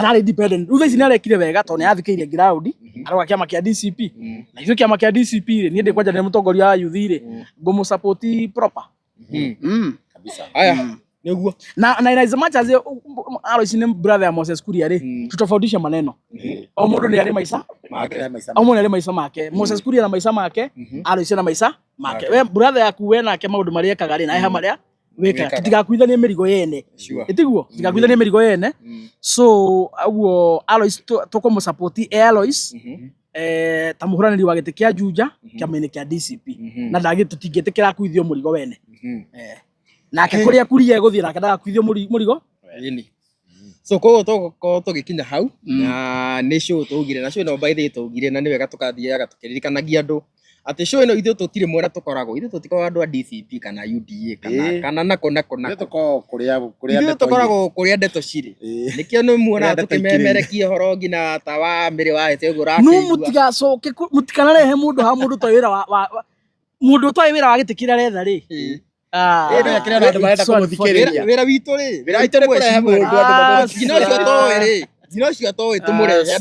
ari independent rutha ici ni arekire wega tondu yathikeirie ground aroga kiama kia DCP na icio kiama kia DCP ri ni ndi kwanja ni mutongoria wa youth ri ngumu support proper kabisa. Haya niguo na as much as Alois ni brother ya Moses Kuria ri tutofautisha maneno o mundu ni ari maisha o mundu ari maisha make Moses Kuria na maisha make Alois na maisha make we brother yaku we nake maundu maria ekaga ri na eha maria weka tutigakuithanie mirigo yene itiguo tutigakuithanie mirigo yene so aguo Alois tukomu support Alois ta muhuraniri wa giti kia Juja kiama-ini kia DCP na ndagi tutingitikira kuithio murigo wene nake kuria kuria eguthie nake ndagakuithio murigo ini so ko tugikinya hau na ni show tugire na show no baithe tugire na ni wega tukathiaga tukiririkanagia andu ati show ino ithu tutire mwera tukoragwo ithu tutiko andu a DCP kana UDA kana nako tuko kuria tukoragwo kuria ndeto ciri nikio ni muona tukimemerekia horo ngina ta wa mbere wa ete gura no mutigacoke mutikanarehe mundu ha mundu toy wira wa mundu toy wira wa gitikira retha ri ndio kile andu marenda kumuthikiriria wira witu kurehe mundu andu ngina cio toy ri ngina cio toy tumurehe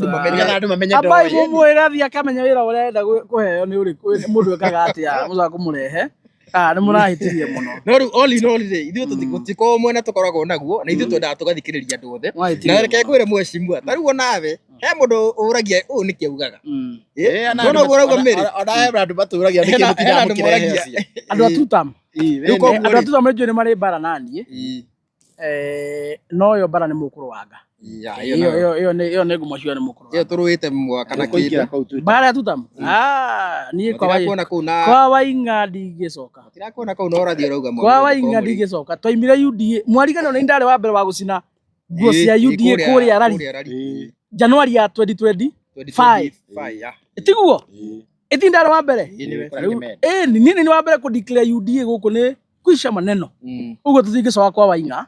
andu mamenye abai mumwira thia kamenya wira urenda kuheo ni uriku mundu ekaga atia muza kumurehe ni murahitirie muno no all in all ri ithu tutiko mwena tukoragwo naguo na ithu twendaga tugathikiriria andu othe na reke ngwire mweshimua taruo nawe he mundu uragia u niki augaga no urauga meri ona andu maturagia niki mutina mukiragia andu atutam andu atutam mejo ni mari bara nani no yo bara ni mukuru wanga iyo ni ngumashua ni mukuru iyo turuite mwaka na kindu bara atutam ni kwa Wainga ndigicoka tirakuona kau no rathio rauga kwa Wainga ndigicoka twaimire UDA mwarigano ni ndare wa mbere wa gucina nguo cia UDA kuria rari January ya 2025 itiguo itindare wa mbere ni wa mbere ku declare UDA guku ni kuisha maneno ugo tutingicoka kwa Wainga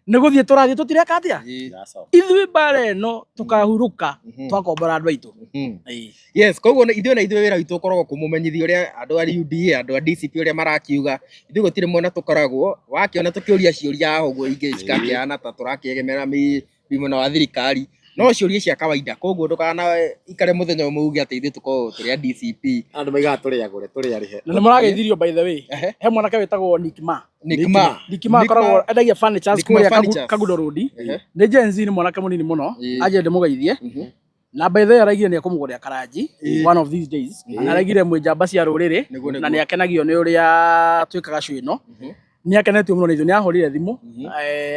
ni guthie turathie tutireka atia ithui bare no tukahuruka twakombora andu aitu yes koguo ithui na ithui wira witu ukoragwo kumumenyithia uria andu a UDA andu a DCP uria marakiuga ithui gutire mwena tukoragwo wakiona tukiuria ciuria hugo ingi cikakiana ta turakiegemera mwena wa thirikari no ciuria cia kawaida koguo ndukana ikare muthenya umuge ati ithui tuko turia DCP andu maiga turiagure turiarihe na murageithirio by the way he mwanake wetagwo Nikma koragwo endagia furnitures kuria Kagudo Road ni Gen Z ni mwanake munini muno aje ndimugeithie na by the way araigire ni akumugurira karaji one of these days araigire mwijamba cia ruriri na ni akenagio ni uria twikaga cwino ni akenetio muno ni ithu ni ahorire thimu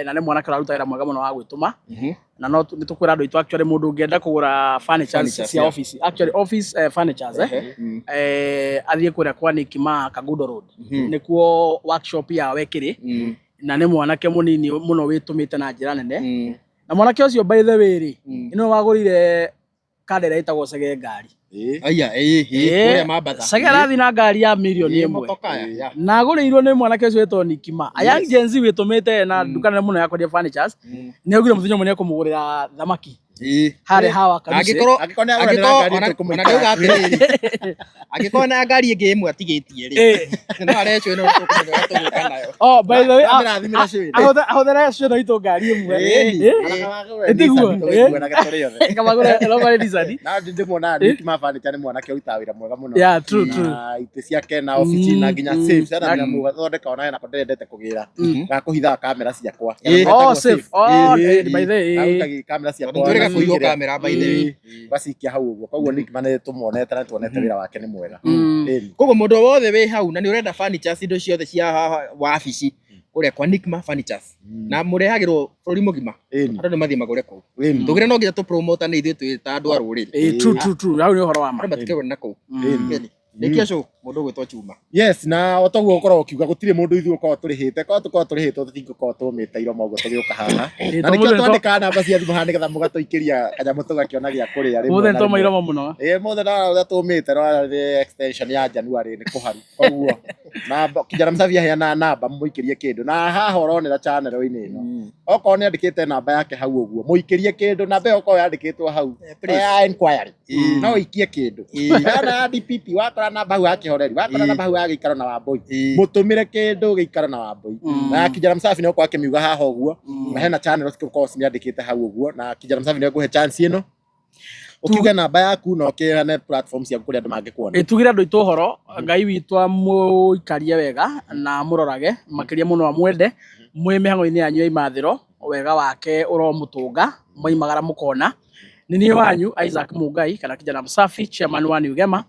na ni mwanake araruta wira mwega muno wa gwituma na no ni tukwira andu itu actually mundu ungienda kugura furnitures cia office actually office furnitures athie kuria kwa Nikma Kagudo Road nikuo workshop ya wekiri na ni mwanake munini muno witumite na njira nene na mwanake ucio by the way ri ino wagurire kadera itagwo Sege ngari aya kuria mabata Sege arathi na ngari ya milioni imwe na aguriirwo ni mwanake ucio wetwo Nikma aya Gen Z witumite na duka nene muno ya kwendia furnitures ni augire muthenya mwe ni akumugurira thamaki hare hawa kabisa agikona na ngari ingi imwe atigitie ri no arecio no tukuga nayo by the way ahothere cio no itu ngari imwe itiguo kamagura robare design na ndimwona Nikma furniture ni mwanake uruta wira mwega muno true ite ciake na office na nginya safe sana na mugathondeka ona na ndendete kugira ga kuhitha kamera ciakwa safe by the way kamera ciakwa kũiywo kamera by the way. Bacikia hau ũguo. Koguo Nickma nĩ tũmuonete na tuonete wĩra wake nĩ mwega. Koguo mũndũ wothe wĩ hau na nĩ ũrenda furnitures indo ciothe cia wabici kũrĩa kwa Nickma Furnitures na mũrehagĩrwo bũrũri mũgima. Andũ nĩ mathiĩ magũre kũu. Tũgĩre no nginya tũ promote nĩ ithuĩ twĩ ta andũ a rũrĩrĩ. True. Hau nĩ ũhoro wa ma. Batikĩgũra na kũu. Nĩkia show mũndũ ũgwĩtwo Chuma. Yes, na otoguo ũkorwo ũkiuga gũtirĩ mũndũ ithuĩ ũkorwo tũrĩhĩte. Korwo tũkorwo tũrĩhĩtwo tũtingĩkorwo tũmĩte iroma ũguo tũgĩũka haha. Na nĩkĩo twandĩkaga namba cia thimũ haha nĩgetha mũgatũikĩria kanyamũ tũgakĩona gĩa kũrĩa rĩmwe. Mũthenya toma iroma mũno. Mũthenya no ũrĩa tũmĩte no extension ya January nĩ kũharu. Koguo namba Kijana Msafi aheana namba mũikĩrie kĩndũ. Na haha ũronera channel-inĩ ĩno. Okorwo nĩ andĩkĩte namba yake hau ũguo, mũikĩrie kĩndũ, namba ĩyo okorwo yandĩkĩtwo hau. Ya inquiry. No ũikie kĩndũ. Kana DPP wakora namba hau yakĩhoreri, wakora namba hau ya gĩikaro na Wambui. Mũtũmĩre kĩndũ gĩikaro na Wambui. Na Kijana Msafi nĩ okorwo akĩmiuga haha ũguo. Na hena channel cikorwo ciandĩkĩte hau ũguo na Kijana Msafi nĩ ekũhe chance ĩno. Ukiuga namba yaku na ukiheane platform cia kũrĩa andũ mangĩkuona. Tugire andũ aitũ ũhoro, Ngai witũ amũikarie wega na mũrorage makĩria mũno amwende mwĩ mĩhang'o-inĩ yanyu ya imathĩro, wega wake ũromũtũnga mwaimagara mũkona. Nĩ niĩ wanyu Isaac Mungai kana Kijana Msafi, chairman wa Nugema,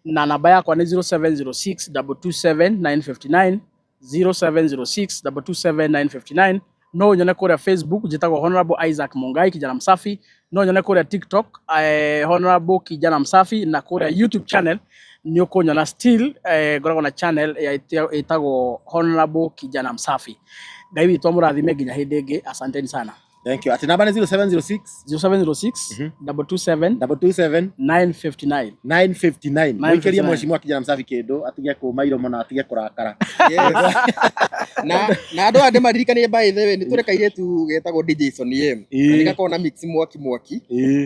na namba yakwa nĩ 0706227959 0706227959. No nyone kũrĩa Facebook njĩtagwo Honorable Isaac Mungai Kijana Msafi. No nyone kũrĩa TikTok Honorable Kijana Msafi, na kũrĩa YouTube channel nĩ ũkũnyona still ngoragwo na channel ĩtagwo Honorable Kijana Msafi. Ngai witũ amũrathime nginya hĩndĩ ĩngĩ. Asanteni sana. Thank you. Ati namba ni 0706 959. Mwikerie mheshimiwa Kijana Msafi kĩndũ atige kũma iromo na atige kũrakara. Na andũ ande maririkanie by the way nĩ tũreka iretu getagwo DJ Sonny M. Nĩgakorwo na mix mwaki.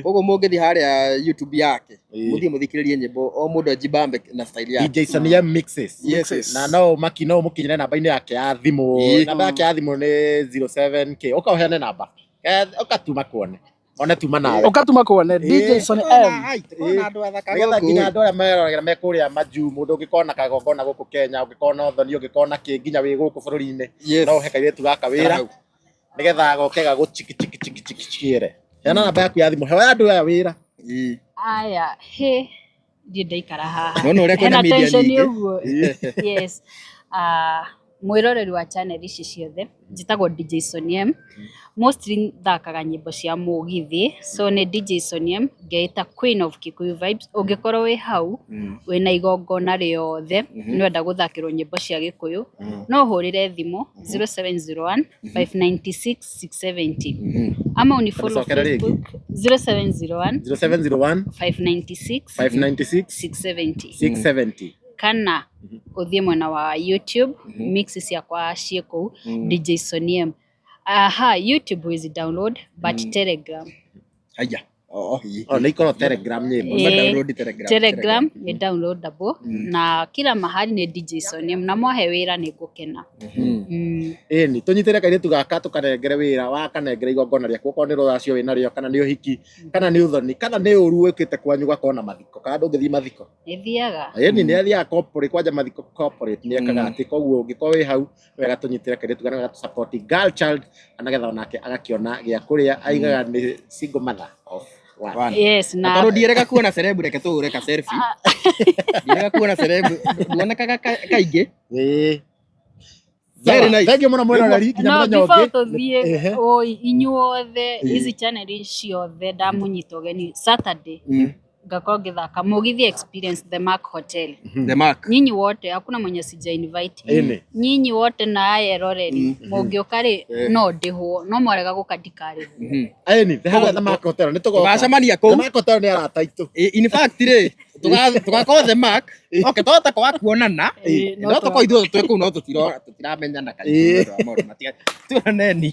Koguo mũngĩthiĩ harĩa YouTube yake mũthiĩ mũthikĩrĩrie nyĩmbo o mũndũ ajibambe na style yake. DJ Sonny M mixes. Na no mũkinyĩre namba-inĩ yake ya thimũ. Namba yake ya thimũ nĩ 07K. Ũkaũheane namba. Ukatuma kuone. Ona tuma nawe. Ukatuma kuone DJ Sonny M. Nĩgetha nginya andũ arĩa meroragĩra me kũrĩa Maju, mũndũ ũngĩkona kagongona gũkũ Kenya, ũngĩkona ũthoni, ũngĩkona kĩ nginya wĩ gũkũ bũrũri-inĩ, no ũhe kairĩtu gaka wĩra nĩgetha agoke gagũchikichikichikichikiere. Heana namba yaku ya thimũ, he andũ aya wĩra. Aya, ndiĩ ndaikara haha. No ũrĩa kwĩna media nyingĩ. Yes. Mwĩroreri wa channel ici ciothe njĩtagwo DJ Sonny M. Mostly thakaga nyĩmbo cia mũgithi, so nĩ DJ Sonny M, ngeita Queen of Kikuyu Vibes. Ũngĩkorwo wĩ hau wĩna igongona rĩothe nĩwenda gũthakĩrwo nyĩmbo cia Gĩkũyũ, no ũhũrĩre thimũ 0701 596 670 ama unifollow Facebook 0701 596 670 kana uthie mwena wa YouTube mix ciakwa ciĩ kũu DJ Sonny M. YouTube is download but Telegram. Aya. Nĩ ikorwo Telegram nyĩmbo. Download Telegram nĩ downloadable na kila mahali nĩ DJ Sonny M, na mwahe wĩra nĩ ngũkena. Ĩni tũnyitĩre kairĩtu gaka tũkanengere wĩra wa kanengere igongona rĩaku, okorwo nĩ rũracio wĩna rĩo kana nĩ ũhiki kana nĩ ũthoni kana nĩ ũru wĩkĩte kwanyu ũgakorwo na mathiko kana ndũngĩthiĩ mathiko. Nĩthiaga. Ĩni nĩ athiaga corporate kwanja mathiko corporate nĩ ekaga atĩ, koguo ũngĩkorwo wĩ hau wega tũnyitĩre kairĩtu gaka gatũ-support girl child anagetha onake agakĩona gĩa kũrĩa aigaga nĩ single mother of one. Yes, na tondũ ndierega kuona celeb reke tũhũre ka selfie. Ndierega kuona celeb duonekaga kaingĩ. Very nice. Thank you mũno mwĩroreri nginya mũthenya ũngĩ. No, before tũthiĩ inyuothe ici channel ciothe ndamũnyita ũgeni Saturday ngakorwo ngĩthaka mũgithi experience the Mark Hotel. The Mark. Nyinyi wote hakuna mwenye sija invite. Nyinyi wote na ayeroreri mũngĩũka rĩ no ndĩhwo, no mwarega gũkandikare. Ĩni the Mark Hotel nĩ tũgacemania kũu. The Mark Hotel nĩ arata aitũ. In fact rĩ tugakorwo the Mark. Okay, twahota kwa kuonana no tũkorwo ithuothe twĩ kũu no tũtiramenyana kaingĩ. Tuoneni.